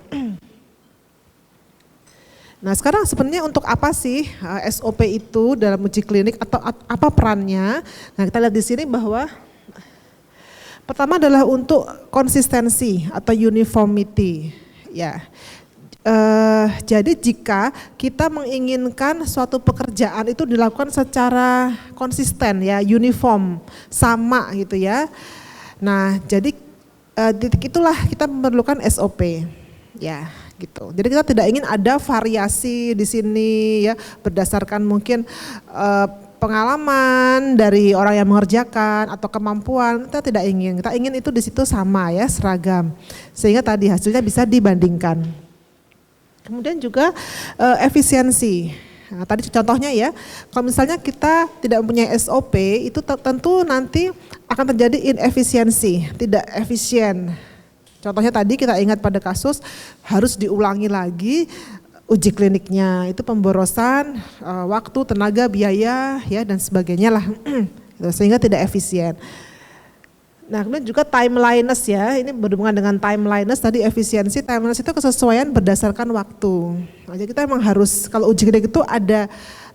Nah sekarang sebenarnya untuk apa sih SOP itu dalam uji klinik atau apa perannya? Nah kita lihat di sini bahwa pertama adalah untuk konsistensi atau uniformity ya. Jadi jika kita menginginkan suatu pekerjaan itu dilakukan secara konsisten ya, uniform, sama gitu ya. Nah jadi titik itulah kita memerlukan SOP ya gitu. Jadi kita tidak ingin ada variasi di sini ya berdasarkan mungkin pengalaman dari orang yang mengerjakan atau kemampuan, kita tidak ingin. Kita ingin itu di situ sama ya, seragam. Sehingga tadi hasilnya bisa dibandingkan. Kemudian juga efisiensi. Nah, tadi contohnya ya, kalau misalnya kita tidak mempunyai SOP, itu tentu nanti akan terjadi inefisiensi, tidak efisien. Contohnya tadi kita ingat pada kasus harus diulangi lagi uji kliniknya, itu pemborosan waktu, tenaga, biaya ya dan sebagainya lah, sehingga tidak efisien. Nah kemudian juga timeliness ya, ini berhubungan dengan timeliness tadi efisiensi, timeliness itu kesesuaian berdasarkan waktu. Nah, jadi kita memang harus, kalau uji klinik itu ada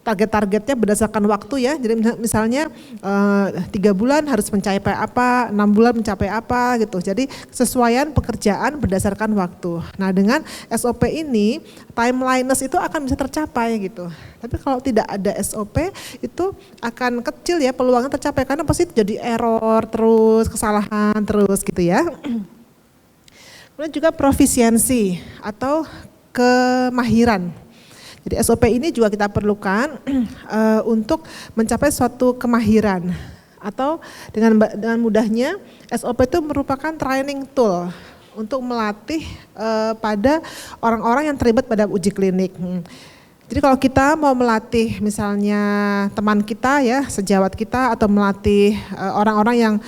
target-targetnya berdasarkan waktu ya, jadi misalnya 3 bulan harus mencapai apa, 6 bulan mencapai apa gitu, jadi kesesuaian pekerjaan berdasarkan waktu. Nah dengan SOP ini, timeliness itu akan bisa tercapai gitu, tapi kalau tidak ada SOP itu akan kecil ya peluangnya tercapai, karena pasti jadi error terus, kesalahan terus gitu ya. Kemudian juga profisiensi atau kemahiran. Jadi SOP ini juga kita perlukan untuk mencapai suatu kemahiran, atau dengan mudahnya SOP itu merupakan training tool untuk melatih pada orang-orang yang terlibat pada uji klinik. Jadi kalau kita mau melatih misalnya teman kita ya, sejawat kita, atau melatih orang-orang yang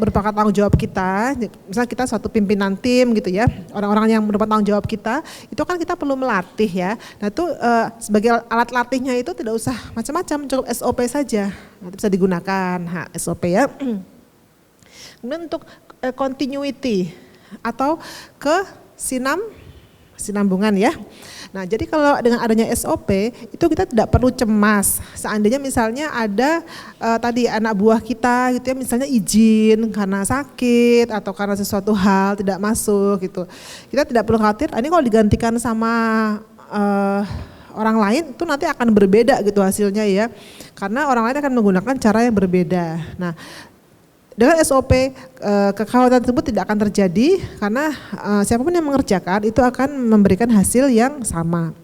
merupakan tanggung jawab kita, misalnya kita suatu pimpinan tim gitu ya, orang-orang yang merupakan tanggung jawab kita, itu kan kita perlu melatih ya. Nah itu sebagai alat latihnya itu tidak usah macam-macam, cukup SOP saja, nanti bisa digunakan SOP ya. Kemudian untuk continuity atau kesinambungan ya. Nah jadi kalau dengan adanya SOP itu kita tidak perlu cemas. Seandainya misalnya ada tadi anak buah kita gitu ya, misalnya izin karena sakit atau karena sesuatu hal tidak masuk gitu. Kita tidak perlu khawatir, ini kalau digantikan sama orang lain itu nanti akan berbeda gitu hasilnya ya. Karena orang lain akan menggunakan cara yang berbeda. Nah dengan SOP kekhawatiran tersebut tidak akan terjadi, karena siapapun yang mengerjakan itu akan memberikan hasil yang sama.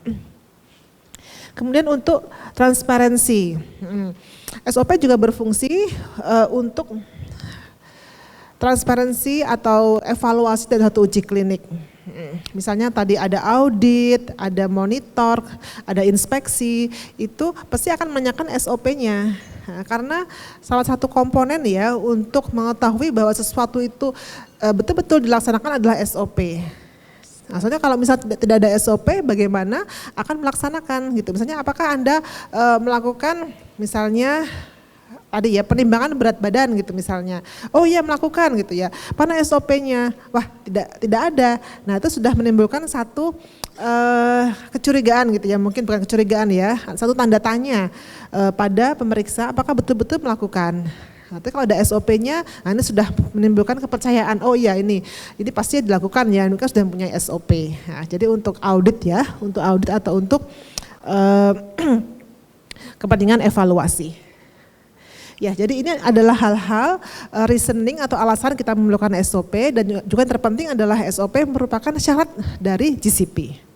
Kemudian untuk transparansi, SOP juga berfungsi untuk transparansi atau evaluasi dari satu uji klinik. Misalnya tadi ada audit, ada monitor, ada inspeksi, itu pasti akan menanyakan SOP-nya. Nah, karena salah satu komponen ya untuk mengetahui bahwa sesuatu itu betul-betul dilaksanakan adalah SOP. Nah, soalnya kalau misalnya tidak ada SOP, bagaimana akan melaksanakan gitu. Misalnya apakah Anda melakukan misalnya tadi ya penimbangan berat badan gitu misalnya. Oh iya melakukan gitu ya. Mana SOP-nya? Wah tidak ada. Nah itu sudah menimbulkan satu kecurigaan gitu ya, mungkin bukan kecurigaan ya, satu tanda tanya pada pemeriksa apakah betul-betul melakukan. Nanti kalau ada SOP-nya, nah ini sudah menimbulkan kepercayaan, oh iya ini pasti dilakukan ya, ini kan sudah punya SOP. Nah, jadi untuk audit ya, untuk audit atau untuk kepentingan evaluasi. Ya, jadi ini adalah hal-hal reasoning atau alasan kita memerlukan SOP, dan juga yang terpenting adalah SOP merupakan syarat dari GCP.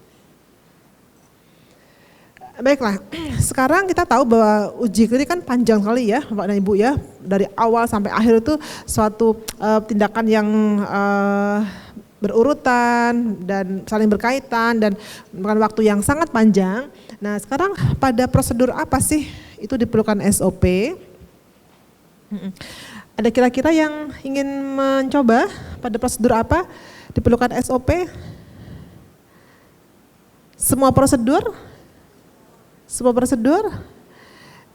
Baiklah, sekarang kita tahu bahwa uji klinik kan panjang sekali ya Bapak dan Ibu ya, dari awal sampai akhir itu suatu tindakan yang berurutan dan saling berkaitan dan memakan waktu yang sangat panjang. Nah sekarang pada prosedur apa sih itu diperlukan SOP? Ada kira-kira yang ingin mencoba pada prosedur apa diperlukan SOP? Semua prosedur? Semua prosedur?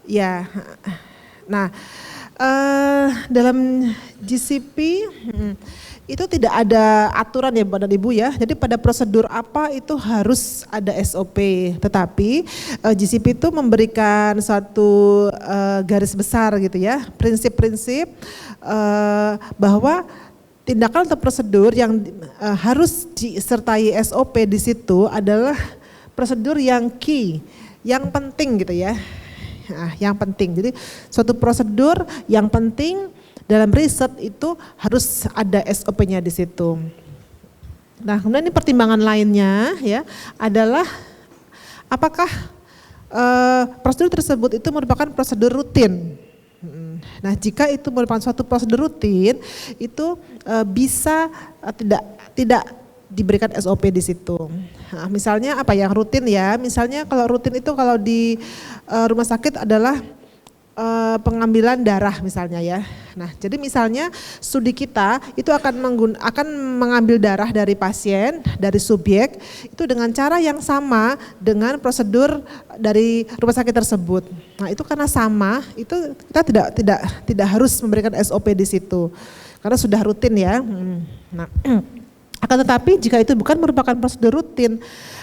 Ya. Nah, dalam GCP itu tidak ada aturan ya Bapak dan Ibu ya. Jadi pada prosedur apa itu harus ada SOP. Tetapi GCP itu memberikan suatu garis besar gitu ya, prinsip-prinsip bahwa tindakan atau prosedur yang harus disertai SOP di situ adalah prosedur yang key, yang penting gitu ya. Nah, yang penting. Jadi suatu prosedur yang penting dalam riset itu harus ada SOP-nya di situ. Nah, kemudian ini pertimbangan lainnya ya adalah apakah prosedur tersebut itu merupakan prosedur rutin. Nah, jika itu merupakan suatu prosedur rutin, itu bisa tidak diberikan SOP di situ. Nah, misalnya apa yang rutin ya? Misalnya kalau rutin itu kalau di rumah sakit adalah pengambilan darah misalnya ya. Nah, jadi misalnya studi kita itu akan mengambil darah dari pasien, dari subjek itu dengan cara yang sama dengan prosedur dari rumah sakit tersebut. Nah, itu karena sama, itu kita tidak harus memberikan SOP di situ. Karena sudah rutin ya. Nah, akan tetapi jika itu bukan merupakan prosedur rutin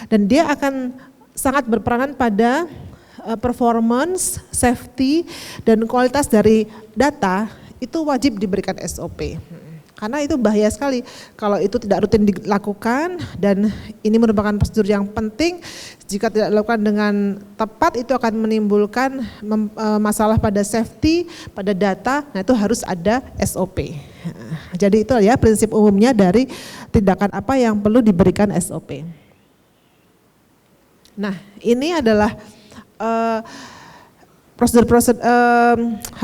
dan dia akan sangat berperanan pada performance, safety, dan kualitas dari data itu wajib diberikan SOP. Karena itu bahaya sekali kalau itu tidak rutin dilakukan dan ini merupakan prosedur yang penting. Jika tidak dilakukan dengan tepat itu akan menimbulkan masalah pada safety, pada data. Nah, itu harus ada SOP. Jadi itu ya prinsip umumnya dari tindakan apa yang perlu diberikan SOP. Nah, ini adalah prosedur-prosedur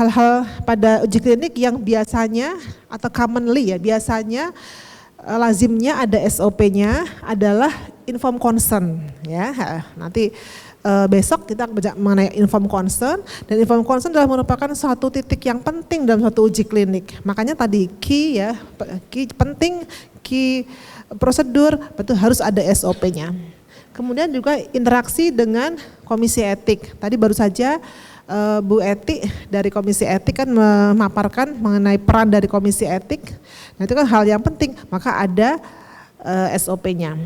hal-hal pada uji klinik yang biasanya atau commonly ya biasanya lazimnya ada SOP-nya adalah informed consent ya. Nanti besok kita belajar mengenai informed consent dan informed consent adalah merupakan suatu titik yang penting dalam suatu uji klinik. Makanya tadi key penting prosedur betul harus ada SOP-nya. Kemudian juga interaksi dengan komisi etik. Tadi baru saja Bu Eti dari komisi etik kan memaparkan mengenai peran dari komisi etik. Nah, itu kan hal yang penting, maka ada SOP-nya.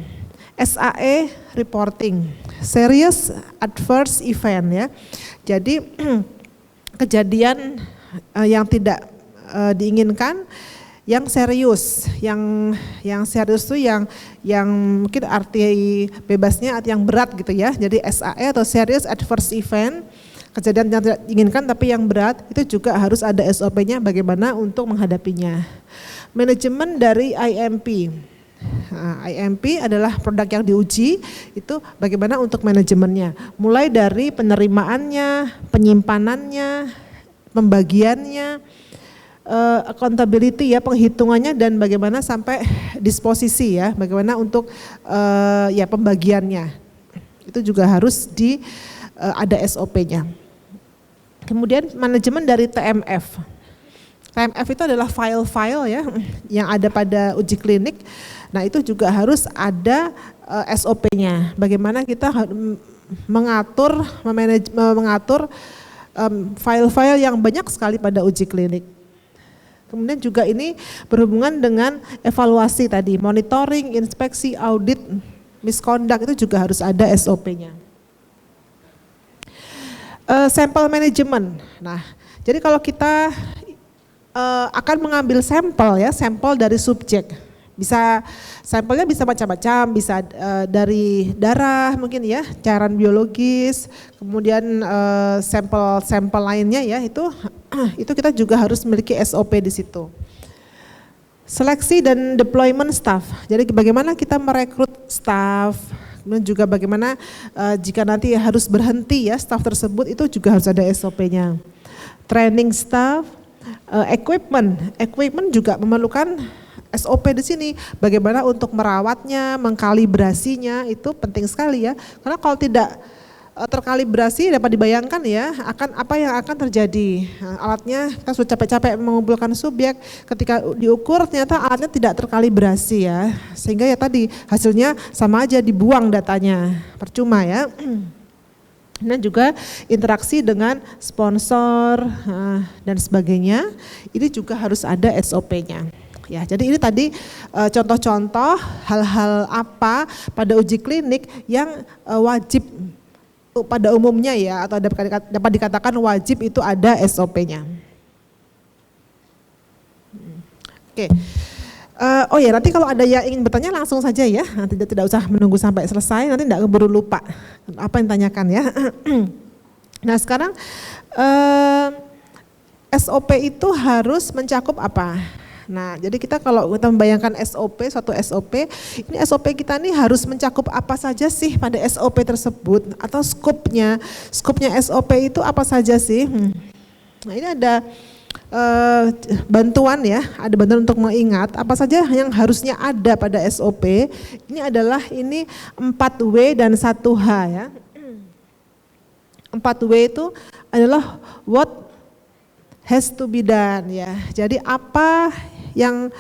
SAE reporting, serious adverse event ya. Jadi kejadian yang tidak diinginkan yang serius, yang serius itu yang mungkin arti bebasnya arti yang berat gitu ya. Jadi SAE atau serious adverse event, kejadian yang tidak diinginkan tapi yang berat itu juga harus ada SOP-nya bagaimana untuk menghadapinya. Manajemen dari IMP. Nah, IMP adalah produk yang diuji, itu bagaimana untuk manajemennya. Mulai dari penerimaannya, penyimpanannya, pembagiannya, accountability ya penghitungannya dan bagaimana sampai disposisi ya bagaimana untuk ya pembagiannya itu juga harus ada SOP-nya. Kemudian manajemen dari TMF. TMF itu adalah file-file ya yang ada pada uji klinik. Nah, itu juga harus ada SOP-nya. Bagaimana kita mengatur file-file yang banyak sekali pada uji klinik. Kemudian juga ini berhubungan dengan evaluasi tadi, monitoring, inspeksi, audit, misconduct itu juga harus ada SOP-nya. Sampel management. Nah, jadi kalau kita akan mengambil sampel dari subjek. Sampelnya bisa macam-macam, bisa dari darah mungkin ya, cairan biologis, kemudian sampel lainnya ya itu kita juga harus memiliki SOP di situ. Seleksi dan deployment staff. Jadi bagaimana kita merekrut staff, kemudian juga bagaimana jika nanti harus berhenti ya staff tersebut itu juga harus ada SOP-nya. Training staff, equipment juga memerlukan SOP di sini. Bagaimana untuk merawatnya, mengkalibrasinya itu penting sekali ya. Karena kalau tidak terkalibrasi dapat dibayangkan ya apa yang akan terjadi. Alatnya kita sudah capek-capek mengumpulkan subjek, ketika diukur ternyata alatnya tidak terkalibrasi ya. Sehingga ya tadi hasilnya sama aja dibuang datanya, percuma ya. Dan juga interaksi dengan sponsor dan sebagainya, ini juga harus ada SOP-nya. Ya, jadi ini tadi contoh-contoh hal-hal apa pada uji klinik yang wajib pada umumnya ya atau dapat dikatakan wajib itu ada SOP-nya. Oke. Oh ya, nanti kalau ada yang ingin bertanya langsung saja ya, nanti tidak usah menunggu sampai selesai, nanti tidak keburu lupa apa yang ditanyakan ya. Nah sekarang SOP itu harus mencakup apa? Nah, jadi kita kalau kita membayangkan SOP, suatu SOP, ini SOP kita nih harus mencakup apa saja sih pada SOP tersebut atau skopnya SOP itu apa saja sih? Nah, ini ada bantuan ya, ada bantuan untuk mengingat apa saja yang harusnya ada pada SOP. Ini adalah 4W dan 1H ya. 4W itu adalah what has to be done ya. Jadi apa yang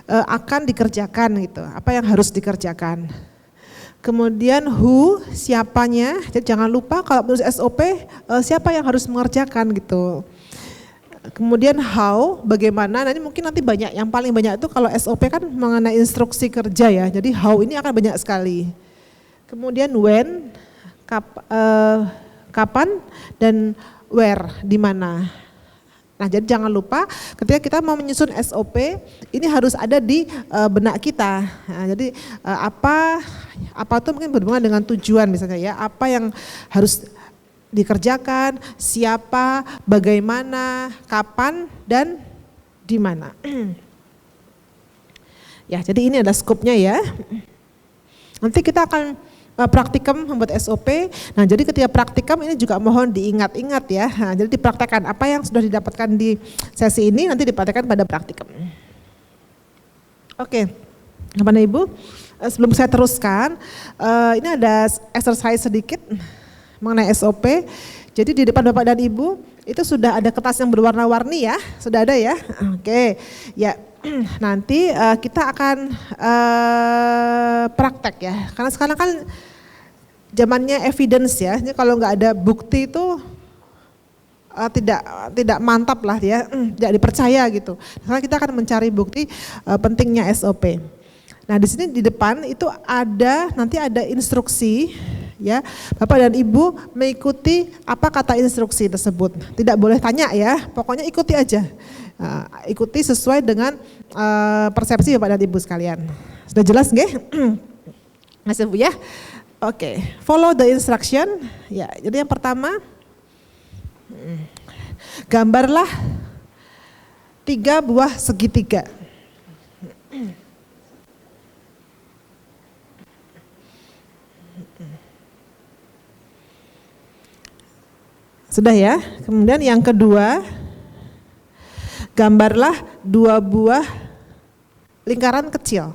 akan dikerjakan gitu, apa yang harus dikerjakan. Kemudian who, siapanya, jadi jangan lupa kalau menulis SOP siapa yang harus mengerjakan gitu. Kemudian how, bagaimana, nah ini mungkin nanti banyak, yang paling banyak itu kalau SOP kan mengenai instruksi kerja ya, jadi how ini akan banyak sekali. Kemudian when, kapan, dan where, di mana. Nah jadi jangan lupa ketika kita mau menyusun SOP, ini harus ada di benak kita. Nah, jadi apa itu mungkin berhubungan dengan tujuan misalnya ya, apa yang harus dikerjakan, siapa, bagaimana, kapan, dan di mana. Ya, jadi ini ada skopnya ya. Nanti kita akan praktikum membuat SOP. Nah, jadi ketika praktikum ini juga mohon diingat-ingat ya. Nah, jadi dipraktekkan apa yang sudah didapatkan di sesi ini nanti dipraktekkan pada praktikum. Oke, Bapak Ibu, sebelum saya teruskan, ini ada exercise sedikit mengenai SOP. Jadi di depan Bapak dan Ibu itu sudah ada kertas yang berwarna-warni ya, sudah ada ya. Oke, ya nanti kita akan praktek ya. Karena sekarang kan zamannya evidence ya. Jadi kalau nggak ada bukti itu tidak mantap lah ya, tidak dipercaya gitu. Karena kita akan mencari bukti pentingnya SOP. Nah di sini di depan itu nanti ada instruksi. Ya, Bapak dan Ibu mengikuti apa kata instruksi tersebut. Tidak boleh tanya ya, pokoknya ikuti aja. Ikuti sesuai dengan persepsi Bapak dan Ibu sekalian. Sudah jelas nggih? Masih Bu ya? Oke, follow the instruction. Ya, jadi yang pertama, gambarlah 3 buah segitiga. Sudah ya, kemudian yang kedua, gambarlah 2 buah lingkaran kecil.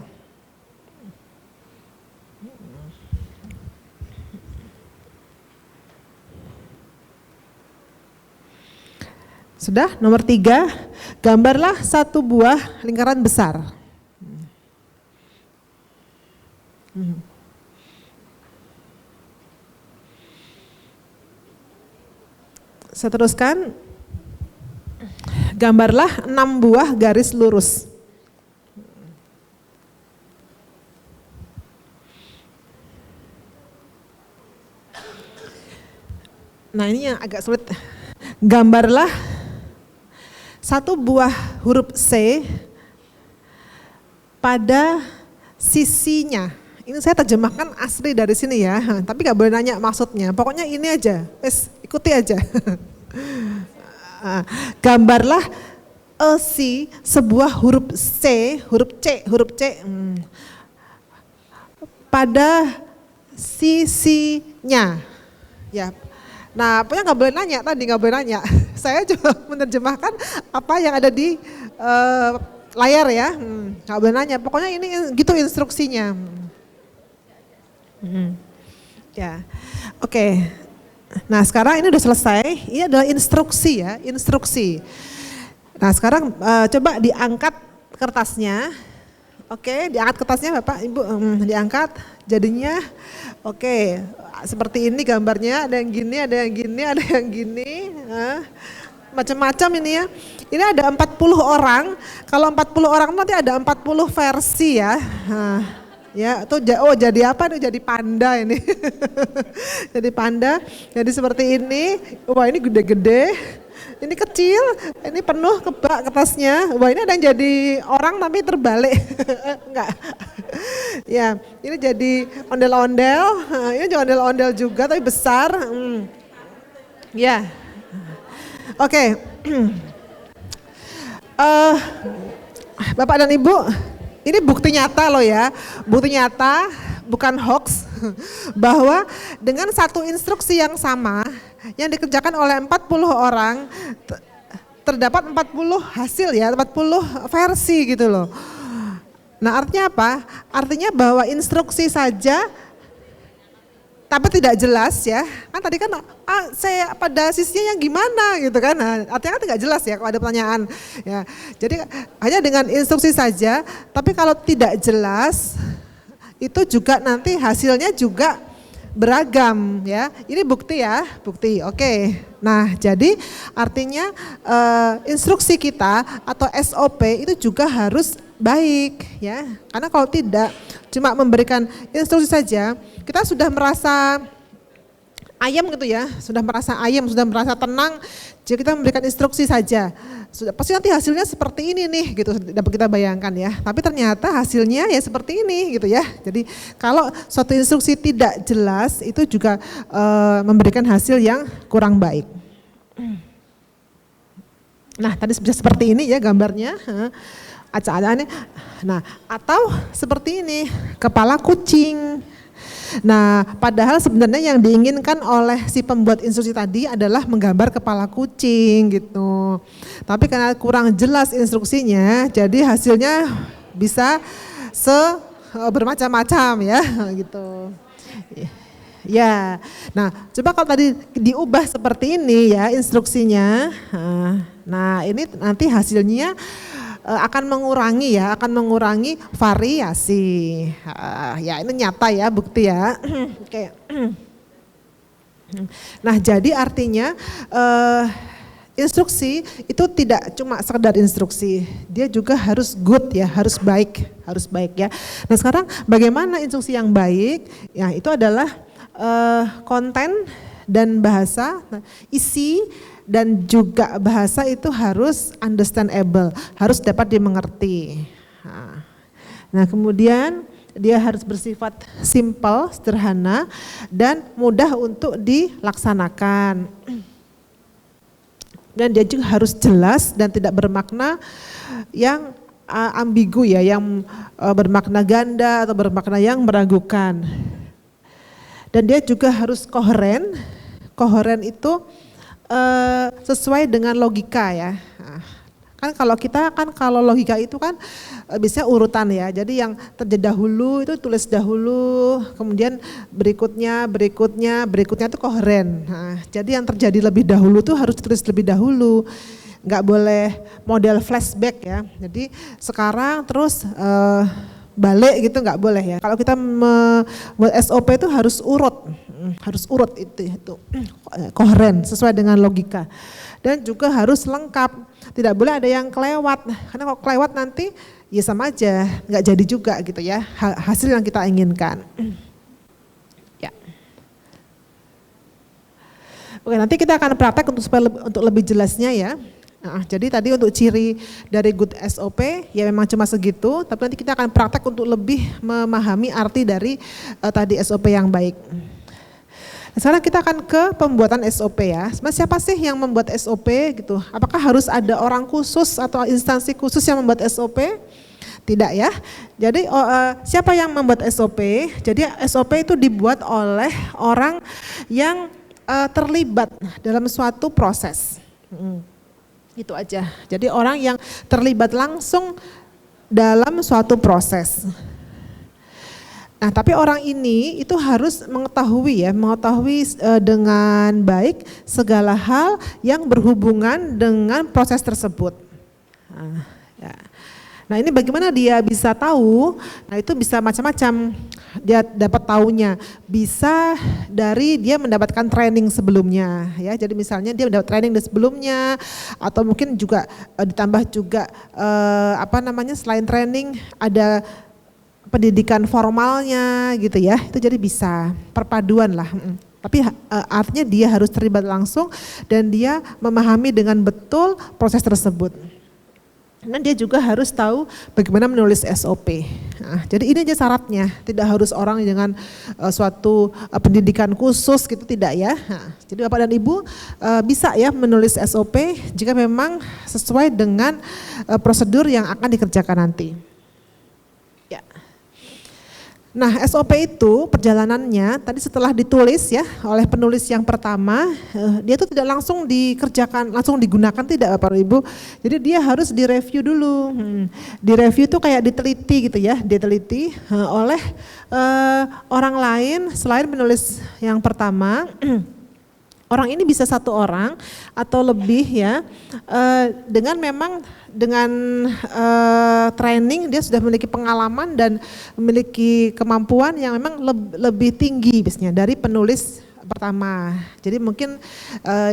Sudah, nomor 3, gambarlah 1 buah lingkaran besar. Saya teruskan, gambarlah 6 buah garis lurus. Nah ini yang agak sulit. Gambarlah 1 buah huruf C pada sisinya. Ini saya terjemahkan asli dari sini ya, tapi gak boleh nanya maksudnya. Pokoknya ini aja, ikuti aja. Gambarlah sebuah huruf C pada sisinya. Ya. Nah, pokoknya nggak boleh nanya tadi, nggak boleh nanya. Saya cuma menerjemahkan apa yang ada di layar ya, nggak boleh nanya. Pokoknya ini gitu instruksinya. Ya, oke. Nah sekarang ini udah selesai, ini adalah instruksi ya, instruksi. Nah sekarang coba diangkat kertasnya, oke, diangkat kertasnya Bapak Ibu, diangkat jadinya, oke, seperti ini gambarnya, ada yang gini, ada yang gini, ada yang gini, macam-macam ini ya. Ini ada 40 orang, kalau 40 orang nanti ada 40 versi ya. Ya, tuh jadi apa nih? Jadi panda ini. Jadi panda. Jadi seperti ini. Wah, ini gede-gede. Ini kecil, ini penuh kebak kertasnya. Wah, ini ada yang jadi orang tapi terbalik. Enggak. Ya, ini jadi ondel-ondel. Ini juga ondel-ondel juga tapi besar. Ya. Oke. Bapak dan Ibu, ini bukti nyata loh ya, bukti nyata bukan hoax bahwa dengan satu instruksi yang sama yang dikerjakan oleh 40 orang terdapat 40 hasil ya, 40 versi gitu loh. Nah artinya apa? Artinya bahwa instruksi saja tapi tidak jelas ya, kan tadi kan saya pada sisinya yang gimana gitu kan, nah, artinya kan tidak jelas ya kalau ada pertanyaan ya. Jadi hanya dengan instruksi saja, tapi kalau tidak jelas itu juga nanti hasilnya juga beragam ya. Ini bukti ya, bukti. Oke. Nah, jadi artinya instruksi kita atau SOP itu juga harus baik ya. Karena kalau tidak cuma memberikan instruksi saja, kita sudah merasa ayam gitu ya, sudah merasa ayam, sudah merasa tenang, jadi kita memberikan instruksi saja. Pasti nanti hasilnya seperti ini nih gitu, dapat kita bayangkan ya. Tapi ternyata hasilnya ya seperti ini gitu ya. Jadi kalau suatu instruksi tidak jelas itu juga memberikan hasil yang kurang baik. Nah tadi bisa seperti ini ya gambarnya. Acak-acaknya. Nah atau seperti ini, kepala kucing. Nah, padahal sebenarnya yang diinginkan oleh si pembuat instruksi tadi adalah menggambar kepala kucing gitu. Tapi karena kurang jelas instruksinya, jadi hasilnya bisa bermacam-macam ya gitu. Ya, nah coba kalau tadi diubah seperti ini ya instruksinya. Nah ini nanti hasilnya akan mengurangi ya, akan mengurangi variasi. Ya ini nyata ya, bukti ya. Oke. Nah jadi artinya instruksi itu tidak cuma sekedar instruksi, dia juga harus good ya, harus baik ya. Nah sekarang bagaimana instruksi yang baik? Ya itu adalah konten dan bahasa, isi dan juga bahasa itu harus understandable, harus dapat dimengerti. Nah kemudian dia harus bersifat simple, sederhana, dan mudah untuk dilaksanakan. Dan dia juga harus jelas dan tidak bermakna yang ambigu ya, yang bermakna ganda atau bermakna yang meragukan. Dan dia juga harus koheren. Koheren itu sesuai dengan logika ya. Kan kalau logika itu kan biasanya urutan ya. Jadi yang terjadi dahulu itu tulis dahulu, kemudian berikutnya itu koheren. Nah, jadi yang terjadi lebih dahulu tuh harus ditulis lebih dahulu. Enggak boleh model flashback ya. Jadi sekarang terus balik gitu enggak boleh ya. Kalau kita membuat SOP itu harus urut itu koheren sesuai dengan logika, dan juga harus lengkap, tidak boleh ada yang kelewat, karena kalau kelewat nanti ya sama aja nggak jadi juga gitu ya hasil yang kita inginkan. Ya. Oke, nanti kita akan praktek untuk lebih jelasnya ya. Nah, jadi tadi untuk ciri dari good SOP ya memang cuma segitu, tapi nanti kita akan praktek untuk lebih memahami arti dari tadi SOP yang baik. Sekarang kita akan ke pembuatan SOP ya. Siapa sih yang membuat SOP gitu? Apakah harus ada orang khusus atau instansi khusus yang membuat SOP? Tidak ya. Jadi siapa yang membuat SOP? Jadi SOP itu dibuat oleh orang yang terlibat dalam suatu proses. Itu aja. Jadi orang yang terlibat langsung dalam suatu proses. Nah, tapi orang ini itu harus mengetahui dengan baik segala hal yang berhubungan dengan proses tersebut. Nah, ini bagaimana dia bisa tahu? Nah, itu bisa macam-macam. Dia dapat taunya. Bisa dari dia mendapatkan training sebelumnya, ya. Jadi misalnya dia mendapat training sebelumnya, atau mungkin juga ditambah juga selain training ada pendidikan formalnya gitu ya, itu jadi bisa perpaduan lah. Tapi artinya dia harus terlibat langsung dan dia memahami dengan betul proses tersebut. Dan dia juga harus tahu bagaimana menulis SOP. Nah, jadi ini aja syaratnya, tidak harus orang dengan suatu pendidikan khusus gitu, tidak ya. Nah, jadi Bapak dan Ibu bisa ya menulis SOP jika memang sesuai dengan prosedur yang akan dikerjakan nanti. Ya. Nah, SOP itu perjalanannya tadi setelah ditulis ya oleh penulis yang pertama, dia itu tidak langsung dikerjakan, langsung digunakan, tidak Bapak Ibu. Jadi dia harus direview dulu. Direview itu kayak diteliti gitu ya, diteliti oleh orang lain selain penulis yang pertama. Orang ini bisa satu orang atau lebih ya, dengan memang dengan training dia sudah memiliki pengalaman dan memiliki kemampuan yang memang lebih tinggi biasanya dari penulis pertama. Jadi mungkin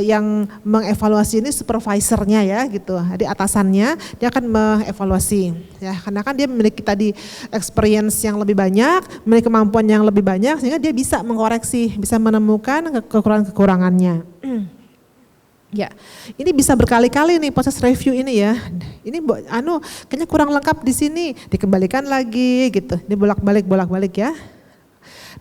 yang mengevaluasi ini supervisornya ya gitu, jadi atasannya dia akan mengevaluasi ya, karena kan dia memiliki tadi experience yang lebih banyak, memiliki kemampuan yang lebih banyak sehingga dia bisa mengkoreksi, bisa menemukan kekurangan-kekurangannya. Ya, ini bisa berkali-kali nih proses review ini ya. Ini kayaknya kurang lengkap di sini, dikembalikan lagi gitu, bolak-balik ya.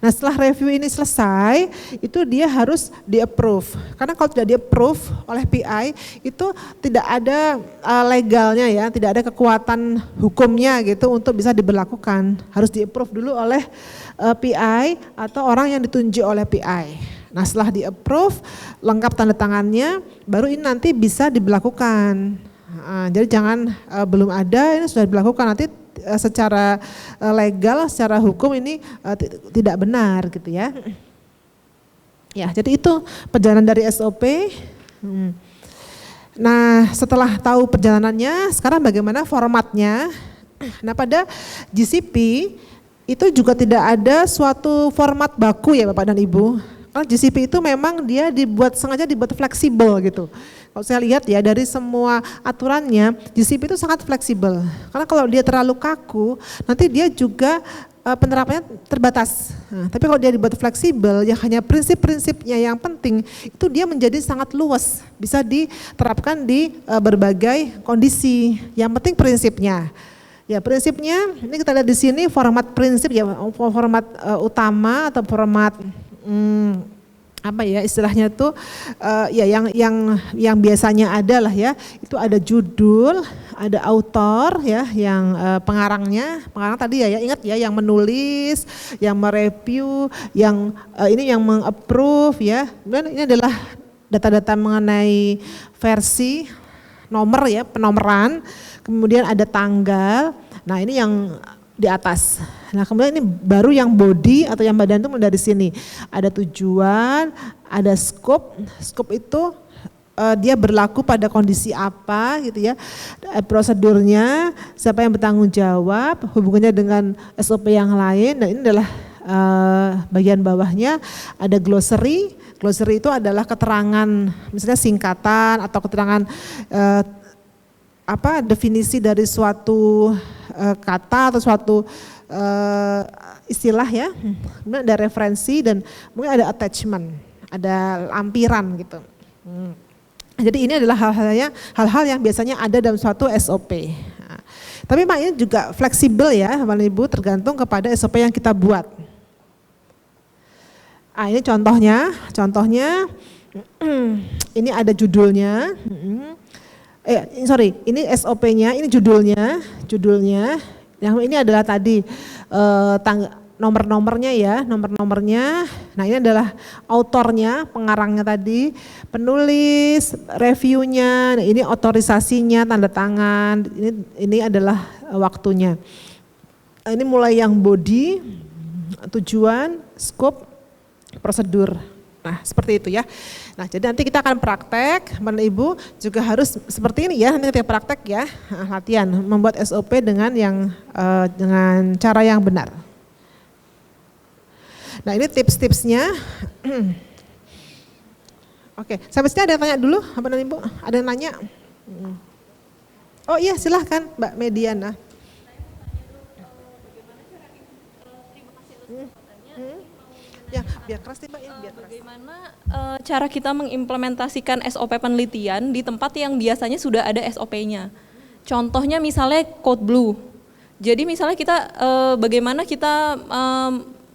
Nah setelah review ini selesai, itu dia harus di-approve. Karena kalau tidak di-approve oleh PI, itu tidak ada legalnya ya, tidak ada kekuatan hukumnya gitu untuk bisa diberlakukan. Harus di-approve dulu oleh PI atau orang yang ditunjuk oleh PI. Nah setelah di-approve, lengkap tanda tangannya, baru ini nanti bisa diberlakukan. Jadi jangan belum ada, ini sudah diberlakukan, nanti secara legal, secara hukum ini tidak benar gitu ya. Ya, jadi itu perjalanan dari SOP. Nah, setelah tahu perjalanannya, sekarang bagaimana formatnya? Nah, pada GCP itu juga tidak ada suatu format baku ya Bapak dan Ibu. Karena GCP itu memang dia sengaja dibuat fleksibel gitu. Kalau saya lihat ya dari semua aturannya, GCP itu sangat fleksibel. Karena kalau dia terlalu kaku, nanti dia juga penerapannya terbatas. Nah, tapi kalau dia dibuat fleksibel, yang hanya prinsip-prinsipnya yang penting, itu dia menjadi sangat luas. Bisa diterapkan di berbagai kondisi. Yang penting prinsipnya. Ya prinsipnya, ini kita lihat di sini format prinsip ya, format utama atau format apa ya istilahnya tuh ya yang biasanya ada lah ya, itu ada judul, ada author ya, yang pengarang tadi ya, ingat ya, yang menulis, yang mereview, yang ini yang meng-approve ya. Dan ini adalah data-data mengenai versi, nomor ya, penomoran, kemudian ada tanggal. Nah ini yang di atas. Nah kemudian ini baru yang body atau yang badan itu mulai dari sini. Ada tujuan, ada scope. Scope itu dia berlaku pada kondisi apa gitu ya. Prosedurnya, siapa yang bertanggung jawab, hubungannya dengan SOP yang lain. Dan ini adalah bagian bawahnya ada glossary. Glossary itu adalah keterangan, misalnya singkatan atau keterangan definisi dari suatu kata atau suatu istilah ya. Kemudian ada referensi dan mungkin ada attachment, ada lampiran gitu. Jadi ini adalah hal-hal yang biasanya ada dalam suatu SOP. Nah, tapi memang ini juga fleksibel ya Bapak Ibu, tergantung kepada SOP yang kita buat. Ini contohnya ini ada judulnya. Ini SOP-nya, ini judulnya. Yang ini adalah tadi nomor-nomornya ya, nomor-nomornya. Nah ini adalah autornya, pengarangnya tadi, penulis, reviewnya, nah, ini otorisasinya, tanda tangan. Ini adalah waktunya. Ini mulai yang body, tujuan, scope, prosedur. Nah seperti itu ya. Nah jadi nanti kita akan praktek, Bapak Ibu juga harus seperti ini ya, nanti kita praktek ya, latihan membuat SOP dengan dengan cara yang benar. Nah ini tips-tipsnya. Oke, sampai sini ada yang tanya dulu, Bapak Ibu? Ada yang nanya? Oh iya silahkan Mbak Mediana. Ya, biar keras nih Mbak ya, biar keras. Bagaimana cara kita mengimplementasikan SOP penelitian di tempat yang biasanya sudah ada SOP-nya? Contohnya misalnya code blue. Jadi misalnya kita bagaimana kita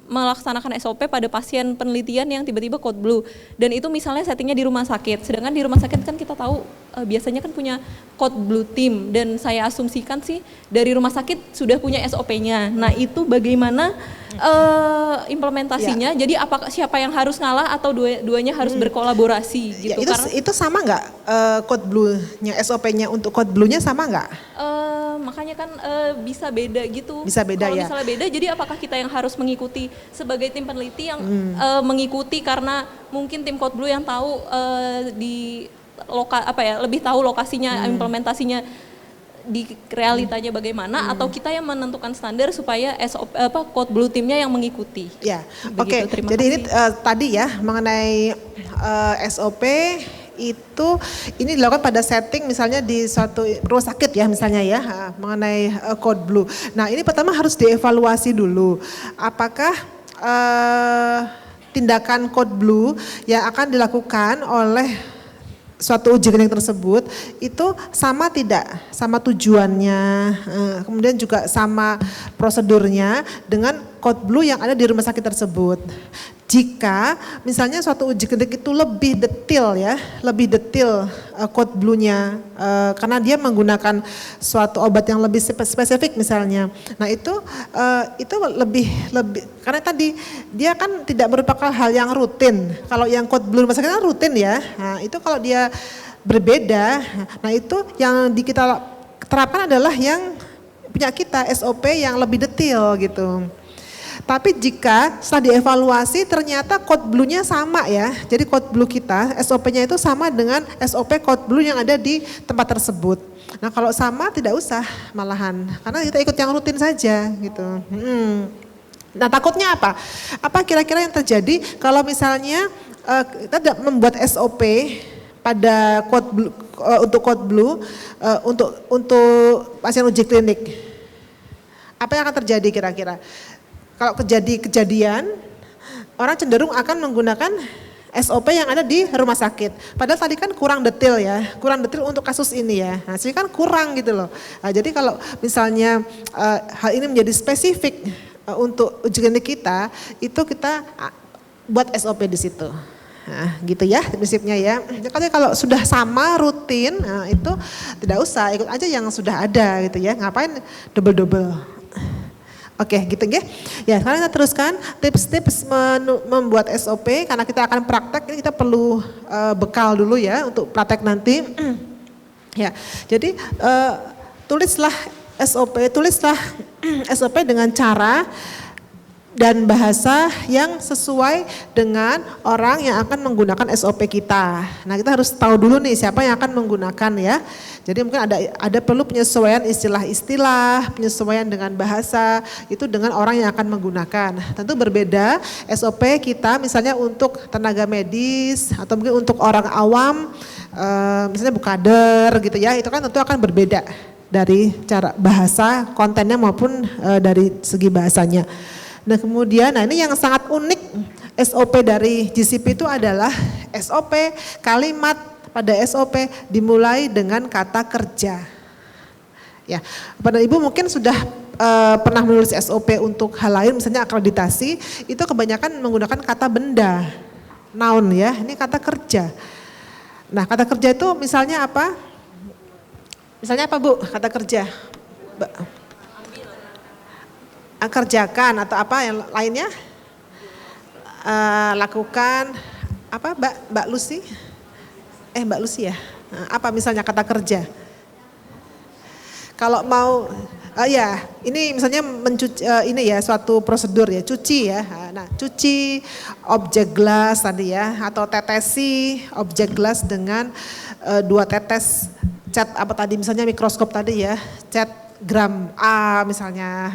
melaksanakan SOP pada pasien penelitian yang tiba-tiba code blue, dan itu misalnya settingnya di rumah sakit, sedangkan di rumah sakit kan kita tahu biasanya kan punya code blue team, dan saya asumsikan sih dari rumah sakit sudah punya SOP-nya. Nah itu bagaimana implementasinya? Jadi apakah siapa yang harus ngalah atau duanya harus berkolaborasi gitu? Itu sama nggak code blue-nya, SOP-nya untuk code blue-nya sama nggak? Makanya kan bisa beda gitu. Bisa beda. Kalau ya. misalnya beda, jadi apakah kita yang harus mengikuti sebagai tim peneliti yang mengikuti karena mungkin tim code blue yang tahu lebih tahu lokasinya, implementasinya di realitanya bagaimana, atau kita yang menentukan standar supaya code blue timnya yang mengikuti. Ya, oke. Jadi ini tadi ya mengenai SOP itu ini dilakukan pada setting misalnya di suatu rumah sakit ya misalnya ya, mengenai code blue. Nah ini pertama harus dievaluasi dulu apakah tindakan code blue yang akan dilakukan oleh suatu uji klinik tersebut itu sama tidak, sama tujuannya, kemudian juga sama prosedurnya dengan code blue yang ada di rumah sakit tersebut. Jika misalnya suatu uji klinik itu lebih detail ya, lebih detail code blue-nya karena dia menggunakan suatu obat yang lebih spesifik misalnya. Nah itu lebih karena tadi dia kan tidak merupakan hal yang rutin. Kalau yang code blue rumah sakit kan rutin ya. Nah itu kalau dia berbeda, nah itu yang kita terapkan adalah yang punya kita SOP yang lebih detail gitu. Tapi jika setelah dievaluasi ternyata code blue-nya sama ya, jadi code blue kita, SOP-nya itu sama dengan SOP code blue yang ada di tempat tersebut. Nah kalau sama tidak usah malahan, karena kita ikut yang rutin saja gitu. Nah takutnya apa? Apa kira-kira yang terjadi kalau misalnya kita tidak membuat SOP pada code blue, untuk code blue untuk pasien uji klinik? Apa yang akan terjadi kira-kira? Kalau kejadian, orang cenderung akan menggunakan SOP yang ada di rumah sakit. Padahal tadi kan kurang detail ya, kurang detail untuk kasus ini ya. Nah, jadi kan kurang gitu loh. Nah, jadi kalau misalnya hal ini menjadi spesifik untuk uji klinik kita, itu kita buat SOP di situ. Nah, gitu ya prinsipnya ya. Jadi kalau sudah sama rutin, nah, itu tidak usah, ikut aja yang sudah ada gitu ya. Ngapain double-double. Oke, gitu ya. Ya, sekarang kita teruskan tips-tips membuat SOP karena kita akan praktek, ini kita perlu bekal dulu ya untuk praktek nanti. Ya, jadi tulislah SOP dengan cara dan bahasa yang sesuai dengan orang yang akan menggunakan SOP kita. Nah, kita harus tahu dulu nih siapa yang akan menggunakan ya. Jadi mungkin ada perlu penyesuaian istilah-istilah, penyesuaian dengan bahasa itu dengan orang yang akan menggunakan. Tentu berbeda SOP kita misalnya untuk tenaga medis atau mungkin untuk orang awam, misalnya bukader gitu ya, itu kan tentu akan berbeda dari cara bahasa, kontennya maupun dari segi bahasanya. Nah kemudian, nah ini yang sangat unik SOP dari GCP itu adalah SOP kalimat pada SOP dimulai dengan kata kerja. Ya, Bapak dan Ibu mungkin sudah pernah menulis SOP untuk hal lain, misalnya akreditasi, itu kebanyakan menggunakan kata benda, noun ya, ini kata kerja. Nah kata kerja itu misalnya apa? Misalnya apa Bu kata kerja? Kerjakan atau apa yang lainnya, lakukan apa Mbak Lucy ya, apa misalnya kata kerja kalau mau ya ini misalnya mencuci ini ya suatu prosedur ya, cuci ya, nah cuci objek gelas tadi ya, atau tetesi objek gelas dengan 2 tetes cat apa tadi misalnya mikroskop tadi ya, cat gram A misalnya,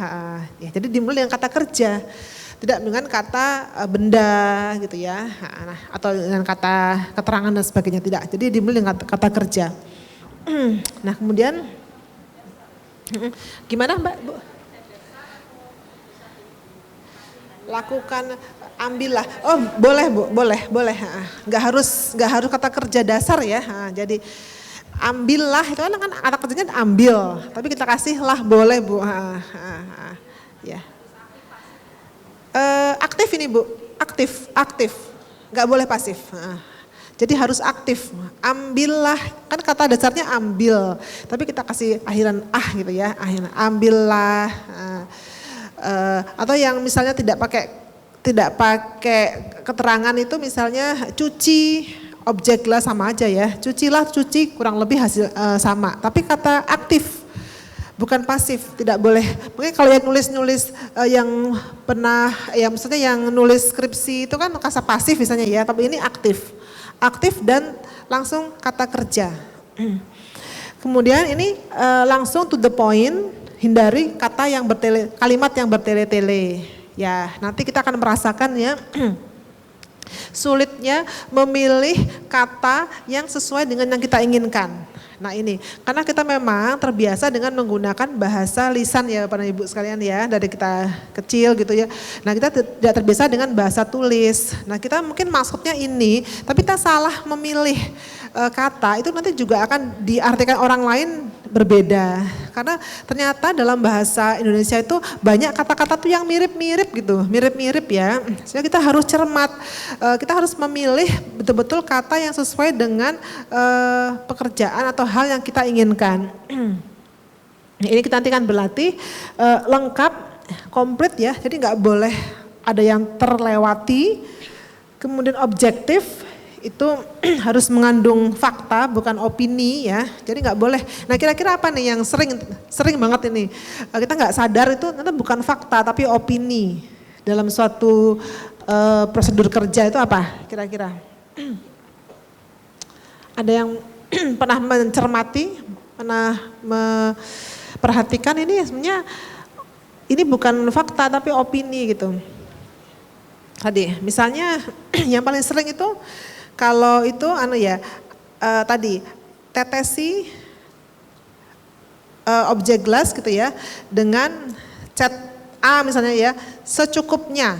ya, jadi dimulai dengan kata kerja, tidak dengan kata benda gitu ya, nah, atau dengan kata keterangan dan sebagainya, tidak. Jadi dimulai dengan kata kerja. Nah kemudian gimana Mbak Bu? Lakukan, ambillah. Oh boleh Bu, boleh. Nggak harus kata kerja dasar ya. Jadi Ambillah itu kan kata kerjanya ambil, tapi kita kasih lah boleh Bu. Ya. Aktif ini Bu, aktif, nggak boleh pasif. Jadi harus aktif, ambillah, kan kata dasarnya ambil, tapi kita kasih akhiran gitu ya, akhiran ambillah. Atau yang misalnya tidak pakai keterangan itu misalnya cuci, objek lah sama aja ya, cucilah, cuci kurang lebih hasil sama, tapi kata aktif bukan pasif, tidak boleh. Mungkin kalau yang nulis yang pernah, ya maksudnya yang nulis skripsi itu kan kata pasif misalnya ya, tapi ini aktif dan langsung kata kerja. Kemudian ini langsung to the point, hindari kata yang kalimat yang bertele-tele. Ya, nanti kita akan merasakan ya sulitnya memilih kata yang sesuai dengan yang kita inginkan. Nah ini, karena kita memang terbiasa dengan menggunakan bahasa lisan ya Bapak Ibu sekalian ya, dari kita kecil gitu ya. Nah kita tidak terbiasa dengan bahasa tulis. Nah kita mungkin maksudnya ini, tapi kita salah memilih kata, itu nanti juga akan diartikan orang lain berbeda. Karena ternyata dalam bahasa Indonesia itu banyak kata-kata tuh yang mirip-mirip gitu, mirip-mirip ya. Sehingga kita harus cermat, kita harus memilih betul-betul kata yang sesuai dengan pekerjaan atau hal yang kita inginkan. Ini kita nanti kan berlatih lengkap, komplit ya, jadi nggak boleh ada yang terlewati. Kemudian objektif, itu harus mengandung fakta bukan opini ya, jadi nggak boleh. Nah kira-kira apa nih yang sering banget ini kita nggak sadar itu nanti bukan fakta tapi opini dalam suatu prosedur kerja itu apa kira-kira? Ada yang pernah mencermati, pernah memperhatikan ini sebenarnya ini bukan fakta tapi opini gitu. Tadi misalnya yang paling sering itu kalau itu tadi tetesi objek gelas gitu ya dengan cat A misalnya ya, secukupnya.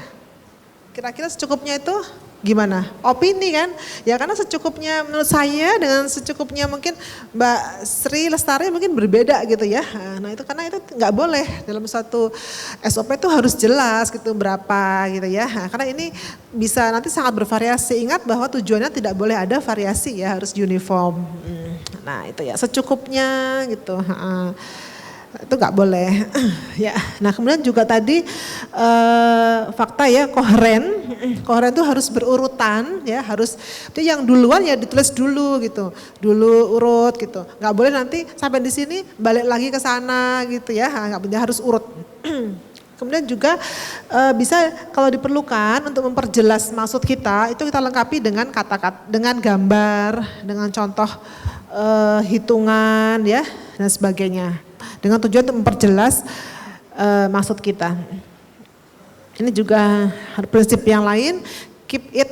Kira-kira secukupnya itu gimana? Opini kan? Ya karena secukupnya menurut saya dengan secukupnya mungkin Mbak Sri Lestari mungkin berbeda gitu ya. Nah itu karena itu nggak boleh dalam satu SOP itu harus jelas gitu berapa gitu ya. Nah, karena ini bisa nanti sangat bervariasi. Ingat bahwa tujuannya tidak boleh ada variasi ya, harus uniform. Nah itu ya secukupnya gitu. Itu nggak boleh ya. Nah kemudian juga tadi fakta ya koheren itu harus berurutan ya, harus itu yang duluan ya ditulis dulu gitu, dulu urut gitu, nggak boleh nanti sampai di sini balik lagi ke sana gitu ya, nggak boleh, harus urut. Kemudian juga bisa kalau diperlukan untuk memperjelas maksud kita itu kita lengkapi dengan kata-kata, dengan gambar, dengan contoh hitungan ya dan sebagainya. Dengan tujuan untuk memperjelas maksud kita. Ini juga prinsip yang lain, keep it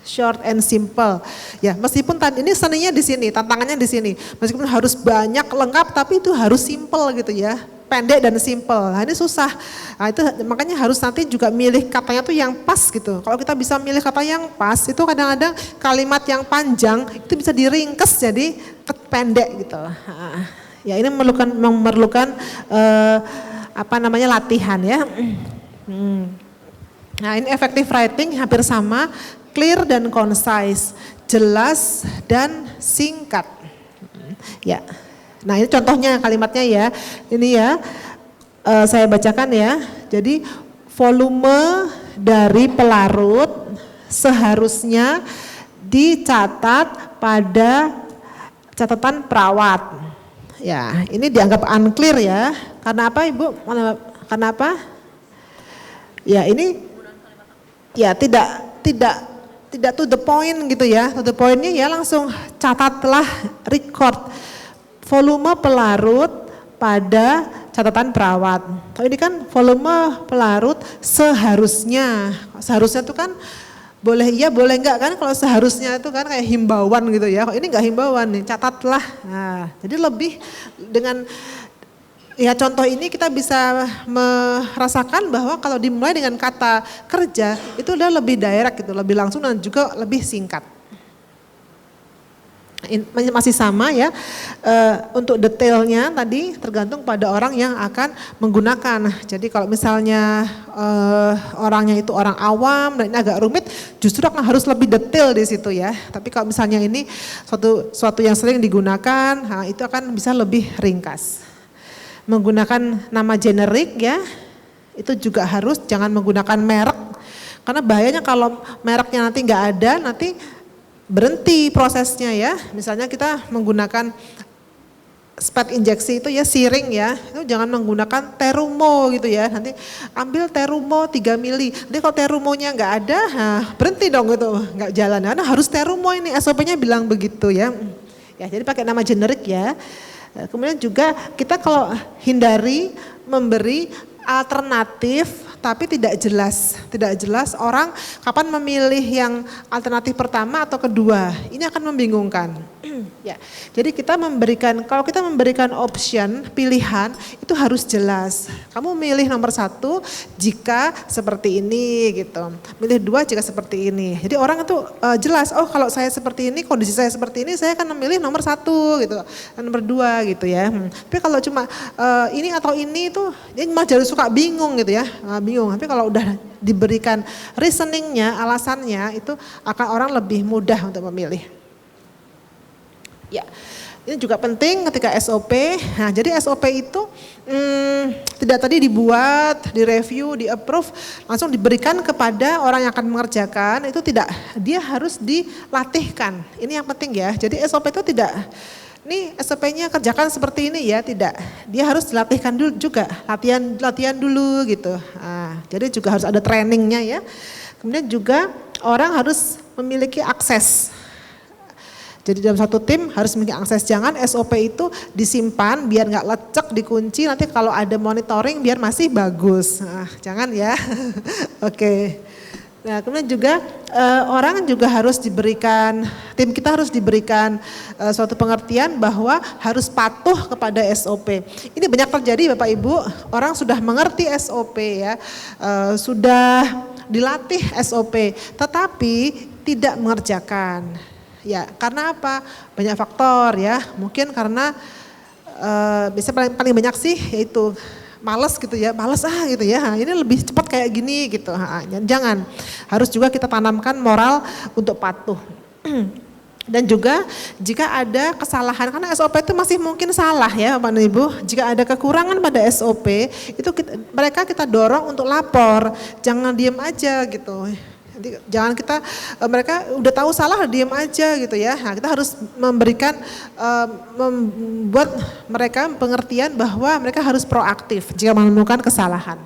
short and simple. Ya, meskipun tadi ini seninya di sini, tantangannya di sini. Meskipun harus banyak lengkap, tapi itu harus simple gitu ya, pendek dan simple. Nah ini susah. Nah itu makanya harus nanti juga milih katanya tuh yang pas gitu. Kalau kita bisa milih kata yang pas, itu kadang-kadang kalimat yang panjang itu bisa diringkes jadi pendek gitu. Ya ini memerlukan latihan ya. Nah ini effective writing hampir sama, clear dan concise, jelas dan singkat. Ya, nah ini contohnya kalimatnya ya, ini ya saya bacakan ya. Jadi volume dari pelarut seharusnya dicatat pada catatan perawat. Ya, ini dianggap unclear ya. Karena apa Ibu? Karena apa? Ya, ini ya tidak to the point gitu ya. To the point-nya ya langsung catatlah, record volume pelarut pada catatan perawat. Kalau ini kan volume pelarut seharusnya. Seharusnya itu kan boleh iya boleh enggak kan, kalau seharusnya itu kan kayak himbauan gitu ya, kok ini enggak himbauan nih, catatlah. Nah, jadi lebih dengan ya contoh ini kita bisa merasakan bahwa kalau dimulai dengan kata kerja itu udah lebih direct gitu, lebih langsung dan juga lebih singkat. masih sama ya. Untuk detailnya tadi tergantung pada orang yang akan menggunakan. Jadi kalau misalnya orangnya itu orang awam dan ini agak rumit, justru akan harus lebih detail di situ ya. Tapi kalau misalnya ini suatu yang sering digunakan, nah itu akan bisa lebih ringkas. Menggunakan nama generik ya, itu juga harus jangan menggunakan merek. Karena bahayanya kalau mereknya nanti nggak ada, nanti berhenti prosesnya ya. Misalnya kita menggunakan spet injeksi itu ya siring ya, itu jangan menggunakan Terumo gitu ya. Nanti ambil Terumo 3 mili. Nanti kalau Terumonya nggak ada, nah berhenti dong gitu, nggak jalan. Karena harus Terumo ini, SOP-nya bilang begitu ya. Ya jadi pakai nama generik ya. Kemudian juga kita kalau hindari memberi alternatif tapi tidak jelas orang kapan memilih yang alternatif pertama atau kedua, ini akan membingungkan. Ya, jadi kalau kita memberikan option pilihan itu harus jelas. Kamu milih nomor 1 jika seperti ini gitu, milih 2 jika seperti ini. Jadi orang itu jelas. Oh kalau saya seperti ini, kondisi saya seperti ini, saya akan memilih nomor 1 gitu, dan nomor 2 gitu ya. Tapi kalau cuma ini atau ini itu dia malah jadi suka bingung gitu ya, bingung. Tapi kalau udah diberikan reasoningnya, alasannya itu akan orang lebih mudah untuk memilih. Ya, ini juga penting ketika SOP. Nah, jadi SOP itu tidak tadi dibuat, direview, di-approve, langsung diberikan kepada orang yang akan mengerjakan. Itu tidak, dia harus dilatihkan. Ini yang penting ya. Jadi SOP itu tidak, nih SOP-nya kerjakan seperti ini ya, tidak. Dia harus dilatihkan dulu juga, latihan dulu gitu. Nah, jadi juga harus ada trainingnya ya. Kemudian juga orang harus memiliki akses. Jadi dalam satu tim harus memiliki akses, jangan SOP itu disimpan biar nggak lecek, dikunci, nanti kalau ada monitoring biar masih bagus. Nah, jangan ya. Oke. Nah kemudian juga orang juga harus diberikan, tim kita harus diberikan suatu pengertian bahwa harus patuh kepada SOP. Ini banyak terjadi Bapak Ibu, orang sudah mengerti SOP ya, sudah dilatih SOP, tetapi tidak mengerjakan. Ya, karena apa? Banyak faktor ya. Mungkin karena bisa paling banyak sih yaitu males gitu ya, males gitu ya. Ini lebih cepat kayak gini gitu. Jangan. Harus juga kita tanamkan moral untuk patuh. Dan juga jika ada kesalahan, karena SOP itu masih mungkin salah ya Bapak dan Ibu. Jika ada kekurangan pada SOP, itu mereka kita dorong untuk lapor. Jangan diem aja gitu. Jangan kita, mereka udah tahu salah diam aja gitu ya. Nah, kita harus memberikan, membuat mereka pengertian bahwa mereka harus proaktif jika menemukan kesalahan.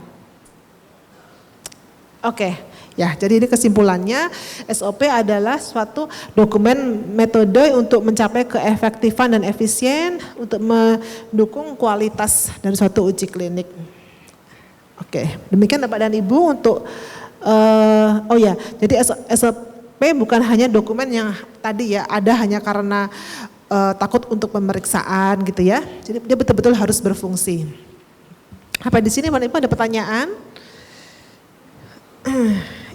Oke, ya jadi ini kesimpulannya, SOP adalah suatu dokumen metode untuk mencapai keefektifan dan efisien untuk mendukung kualitas dari suatu uji klinik. Oke, demikian Bapak dan Ibu untuk jadi SOP bukan hanya dokumen yang tadi ya ada hanya karena takut untuk pemeriksaan gitu ya. Jadi dia betul-betul harus berfungsi. Apa di sini Bapak Ibu ada pertanyaan?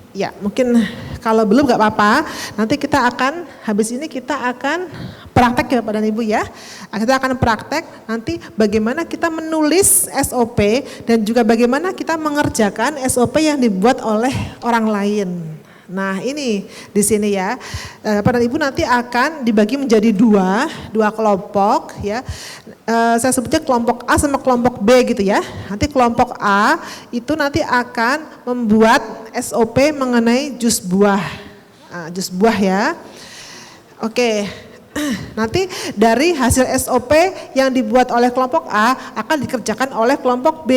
Ya mungkin kalau belum nggak apa-apa, nanti kita akan habis ini kita akan praktek ya Bapak dan Ibu ya. Kita akan praktek nanti bagaimana kita menulis SOP dan juga bagaimana kita mengerjakan SOP yang dibuat oleh orang lain. Nah ini di sini ya, Bapak dan Ibu nanti akan dibagi menjadi dua kelompok ya. Saya sebutnya kelompok A sama kelompok B gitu ya. Nanti kelompok A itu nanti akan membuat SOP mengenai jus buah. Nah, jus buah ya. Oke. Nanti dari hasil SOP yang dibuat oleh kelompok A akan dikerjakan oleh kelompok B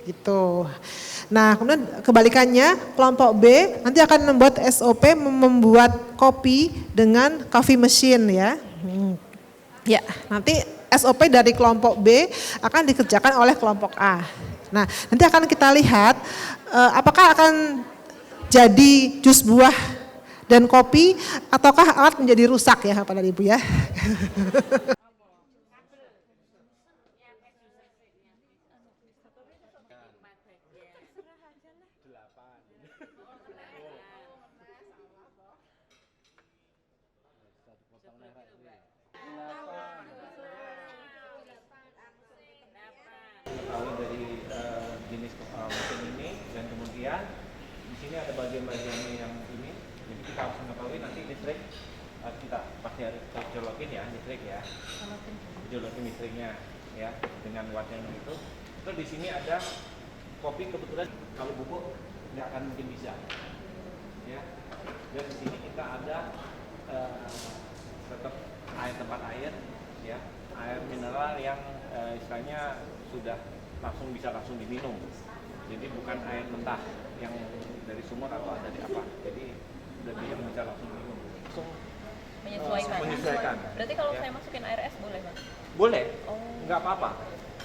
gitu. Nah kemudian kebalikannya kelompok B nanti akan membuat SOP membuat kopi dengan coffee machine ya. Ya nanti SOP dari kelompok B akan dikerjakan oleh kelompok A. Nah nanti akan kita lihat apakah akan jadi jus buah dan kopi ataukah alat menjadi rusak ya Bapak dan Ibu ya. Ketahui dari jenis mesin ini, dan kemudian di sini ada bagian-bagiannya yang ini, jadi kita harus mengetahui nanti listrik kita pasti harus jolokin ya listrik ya, jolokin listriknya ya dengan wattnya itu. Terus di sini ada kopi, kebetulan kalau bubuk nggak akan mungkin bisa ya. Dan di sini kita ada tetap tempat air ya, air mineral yang istilahnya sudah bisa langsung diminum. Jadi bukan air mentah yang dari sumur atau dari apa. Jadi sudah bisa langsung diminum. Langsung menyesuaikan. Berarti kalau saya masukin air es boleh, Mas? Boleh. Nggak apa-apa.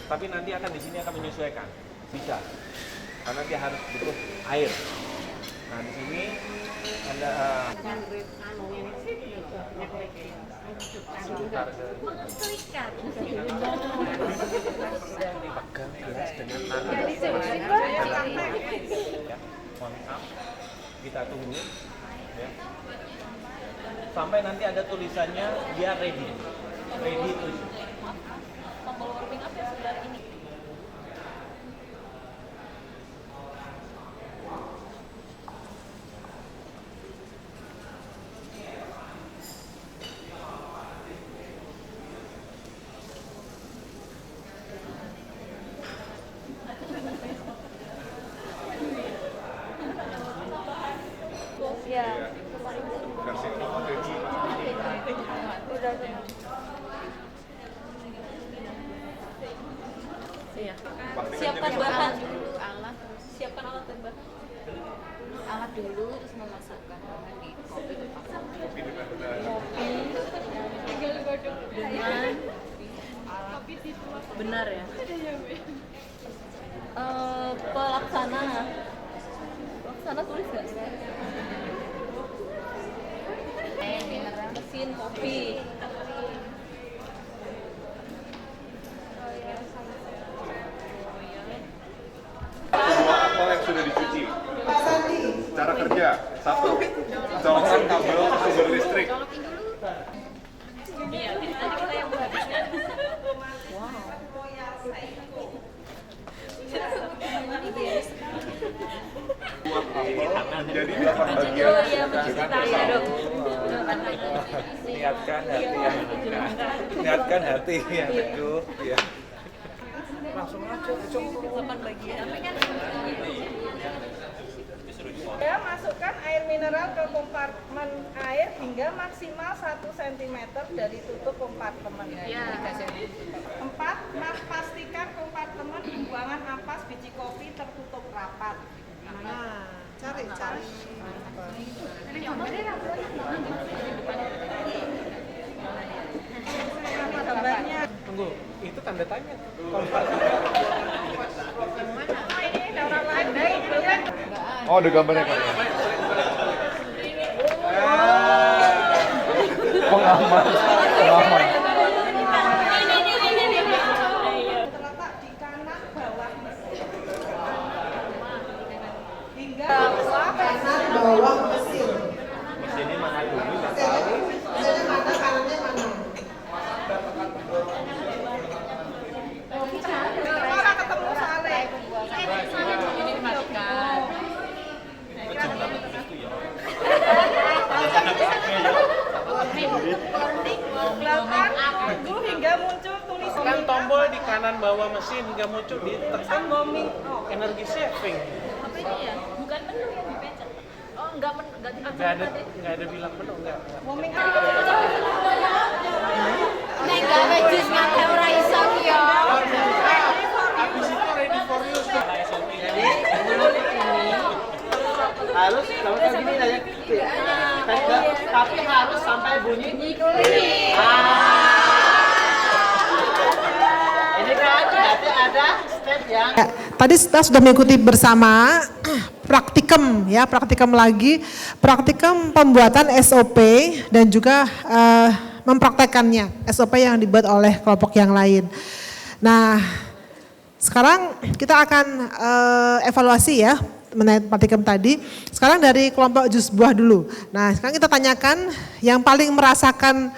Tapi nanti di sini akan menyesuaikan. Bisa. Karena dia harus butuh air. Nah, di sini ada sebentar dipegang gelas dengan tangan. Ya, mohon maaf. Kita tunggu ya. Sampai nanti ada tulisannya dia ready to use. Tombol warming up yang sebelah ini. Siapkan bahan, siapkan alat dan bahan. Alat dulu, terus memasukkan bahan di kopi. Benar ya. Pelaksana tulis nggak? Mesin kopi. Apa yang sudah dicuci? Cara kerja, 1. Colokkan kabel sumber listrik. Iya, nanti kita yang menghabiskan. Jadi 8 bagian. Oh iya, mencuci tangan dong. Niatkan hati yang niatkan hati yang teguh ya. Langsung aja, 8 bagian. Ya, masukkan air mineral ke kompartemen air hingga maksimal 1 cm dari tutup kompartemen. Ya. 4. Pastikan kompartemen pembuangan ampas biji kopi tertutup rapat. Nah, cari. Gambarnya. Tunggu, itu tanda tanya. Ini ada orang lain deh, ya. Oh, ada gambarnya Kak. Pengaman. Terletak di kanan bawah mesin. Hingga kanan bawah mesin. Mesinnya mana dulu nggak tahu. Mesinnya mana, kanannya mana? orang ketemu Saleh. Ini dimatikan. Belakang tunggu hingga muncul tulisan Kan tombol di kanan bawah mesin hingga muncul ditekan bombing. energi saving. Apa ini ya? Bukan menu yang dipencet. Oh, enggak Nggak ada bilang menu enggak. Bombing Nek gak wejus ngake ora iso ya. Habis itu ready for use. Jadi harus kalau kayak gini lah ya. Tapi harus sampai bunyi. Ini kan berarti ada step yang Tadi kita sudah mengikuti bersama praktikum pembuatan SOP dan juga mempraktekannya SOP yang dibuat oleh kelompok yang lain. Nah, sekarang kita akan evaluasi ya Patikem tadi. Sekarang dari kelompok jus buah dulu. Nah sekarang kita tanyakan yang paling merasakan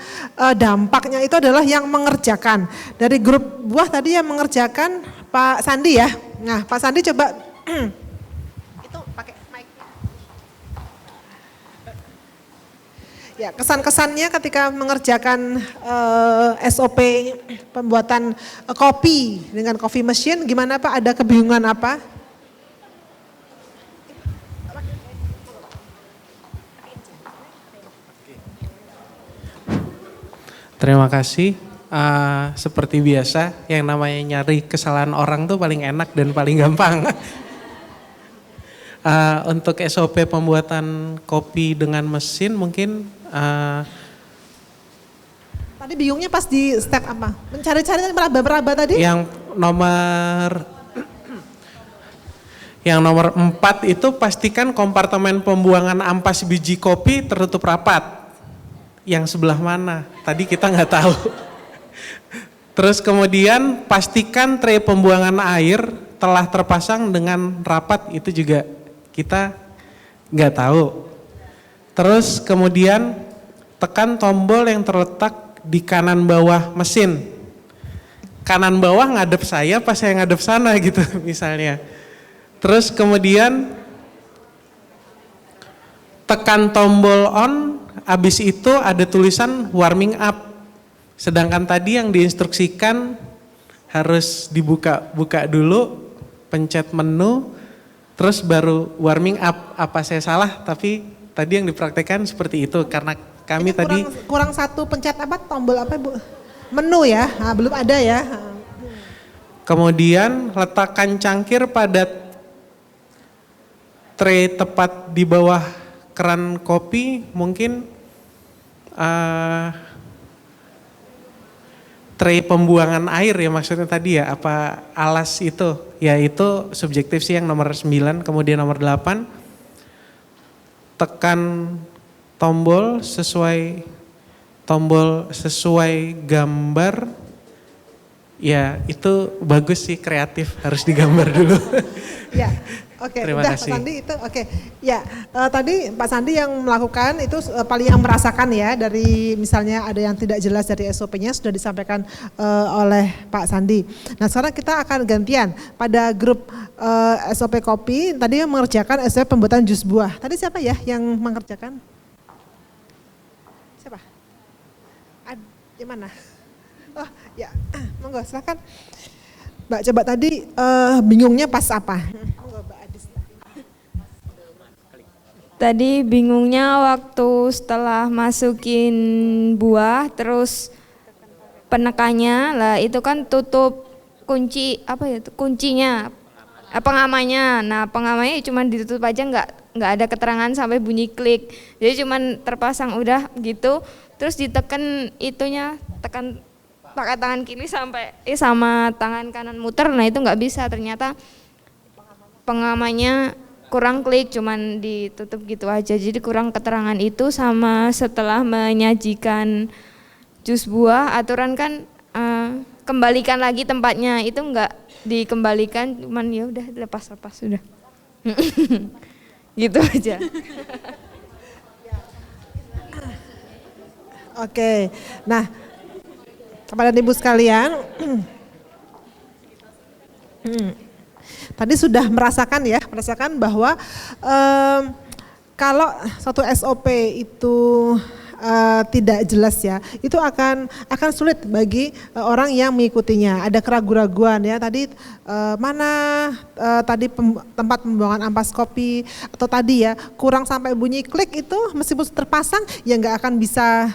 dampaknya itu adalah yang mengerjakan. Dari grup buah tadi yang mengerjakan Pak Sandi ya. Nah Pak Sandi coba itu pakai mic. Ya kesan-kesannya ketika mengerjakan SOP pembuatan kopi dengan coffee machine gimana Pak? Ada kebingungan apa? Terima kasih. Seperti biasa, yang namanya nyari kesalahan orang tuh paling enak dan paling gampang. Untuk SOP pembuatan kopi dengan mesin mungkin tadi bingungnya pas di step apa? Mencari-cari meraba-raba tadi? Yang nomor 4 itu pastikan kompartemen pembuangan ampas biji kopi tertutup rapat. Yang sebelah mana? Tadi kita nggak tahu. Terus kemudian pastikan tray pembuangan air telah terpasang dengan rapat, itu juga kita nggak tahu. Terus kemudian tekan tombol yang terletak di kanan bawah mesin. Kanan bawah ngadep saya, pas saya ngadep sana gitu misalnya. Terus kemudian tekan tombol on. Habis itu ada tulisan warming up. Sedangkan tadi yang diinstruksikan harus dibuka dulu, pencet menu, terus baru warming up. Apa saya salah? Tapi tadi yang dipraktekkan seperti itu karena kami tadi kurang satu pencet apa tombol apa Bu? Menu ya, nah, belum ada ya. Kemudian letakkan cangkir pada tray tepat di bawah keran kopi, mungkin tray pembuangan air ya maksudnya tadi ya, apa alas itu, ya itu subjektif sih yang nomor 9, kemudian nomor 8, tekan tombol sesuai gambar, ya itu bagus sih, kreatif, harus digambar dulu. Ya. Oke, terima udah kasih. Pak Sandi itu oke. Ya, tadi Pak Sandi yang melakukan itu paling yang merasakan ya dari misalnya ada yang tidak jelas dari SOP-nya sudah disampaikan oleh Pak Sandi. Nah sekarang kita akan gantian pada grup SOP kopi tadi yang mengerjakan SOP pembuatan jus buah. Tadi siapa ya yang mengerjakan? Siapa? Di mana? Oh ya, monggo silakan. Mbak coba tadi bingungnya pas apa? Tadi bingungnya waktu setelah masukin buah terus penekannya lah itu kan tutup kunci apa ya kuncinya pengamannya. Nah pengamannya cuma ditutup aja nggak ada keterangan sampai bunyi klik. Jadi cuma terpasang udah gitu. Terus ditekan itunya tekan pakai tangan kiri sampai sama tangan kanan muter. Nah itu nggak bisa, ternyata pengamannya kurang klik, cuman ditutup gitu aja. Jadi kurang keterangan itu. Sama setelah menyajikan jus buah, aturan kan kembalikan lagi tempatnya, itu enggak dikembalikan, cuman ya udah lepas sudah. Gitu aja. Oke. Nah, kepada ibu sekalian, tadi sudah merasakan bahwa kalau satu SOP itu tidak jelas ya, itu akan sulit bagi orang yang mengikutinya. Ada keraguan-keraguan ya tadi tadi tempat pembuangan ampas kopi atau tadi ya kurang sampai bunyi klik itu meskipun terpasang ya nggak akan bisa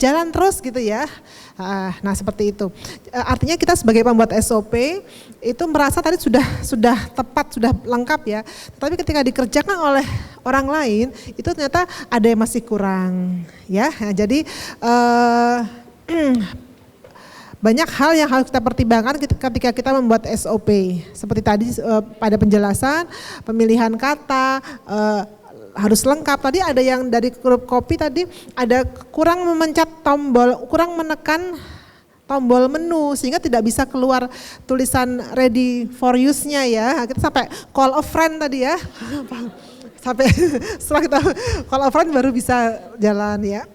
jalan terus gitu ya. Nah seperti itu. Artinya kita sebagai pembuat SOP itu merasa tadi sudah tepat, sudah lengkap ya. Tapi ketika dikerjakan oleh orang lain itu ternyata ada yang masih kurang ya. Nah, jadi banyak hal yang harus kita pertimbangkan ketika kita membuat SOP. Seperti tadi pada penjelasan, pemilihan kata, harus lengkap. Tadi ada yang dari grup kopi tadi ada kurang memencet tombol, kurang menekan tombol menu sehingga tidak bisa keluar tulisan ready for use-nya ya. Kita sampai call a friend tadi ya. Sampai setelah kita call a friend baru bisa jalan ya.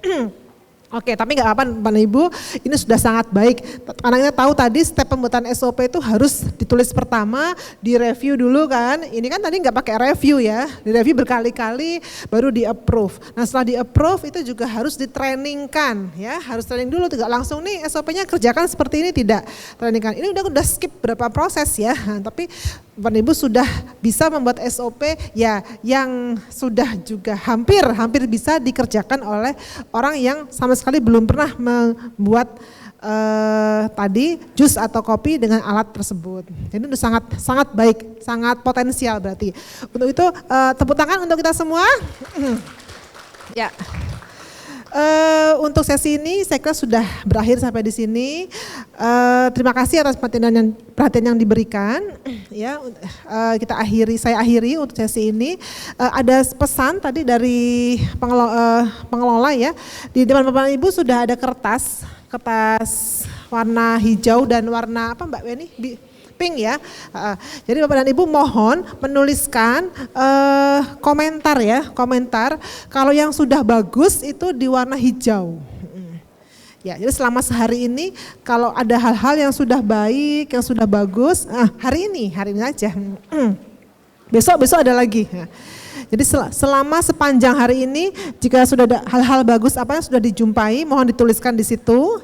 Oke, tapi nggak apa-apa Bapak Ibu, ini sudah sangat baik. Karena kita tahu tadi step pembuatan SOP itu harus ditulis pertama, direview dulu kan. Ini kan tadi nggak pakai review ya, direview berkali-kali baru di-approve. Nah setelah di-approve itu juga harus ditrainingkan ya, harus training dulu, tidak langsung nih SOP-nya kerjakan seperti ini, tidak. Trainingkan, ini udah skip berapa proses ya, tapi Bapak Ibu sudah bisa membuat SOP ya yang sudah juga hampir bisa dikerjakan oleh orang yang sama sekali belum pernah membuat tadi jus atau kopi dengan alat tersebut. Jadi itu sangat baik, sangat potensial berarti. Untuk itu tepuk tangan untuk kita semua. Ya. Untuk sesi ini saya kira sudah berakhir sampai di sini. Terima kasih atas perhatian yang diberikan. Ya, saya akhiri untuk sesi ini. Ada pesan tadi dari pengelola ya. Di depan Bapak Ibu sudah ada kertas warna hijau dan warna apa Mbak Weni? Pink ya. Jadi Bapak dan Ibu mohon menuliskan komentar ya, komentar kalau yang sudah bagus itu di warna hijau. Ya, jadi selama sehari ini kalau ada hal-hal yang sudah baik, yang sudah bagus, hari ini aja. Besok ada lagi. Jadi selama sepanjang hari ini jika sudah ada hal-hal bagus apa yang sudah dijumpai, mohon dituliskan di situ.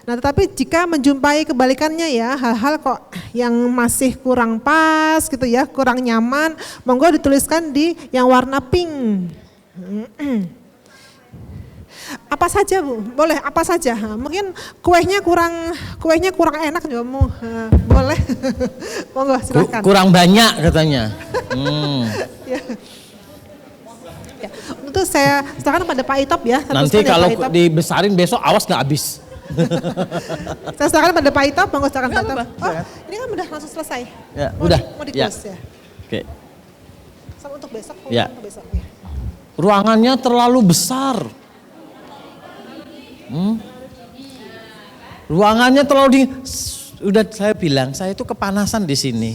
Nah tetapi jika menjumpai kebalikannya ya, hal-hal kok yang masih kurang pas gitu ya, kurang nyaman, monggo dituliskan di yang warna pink. Apa saja Bu? Boleh apa saja. Mungkin kuehnya kurang enak juga mau. Boleh. Monggo silakan. Kurang banyak katanya. Ya, untuk saya silakan pada Pak Itop ya. Nanti kalau dibesarin besok awas nggak habis. Saya silakan pada Pak Itop, monggo silakan Pak Itop. Oh, ini kan udah langsung selesai. Ya, udah. Mau di-close ya. Oke. Sama untuk besok, ya. Untuk besok. Ruangannya terlalu besar. Ruangannya terlalu udah saya bilang, saya itu kepanasan di sini.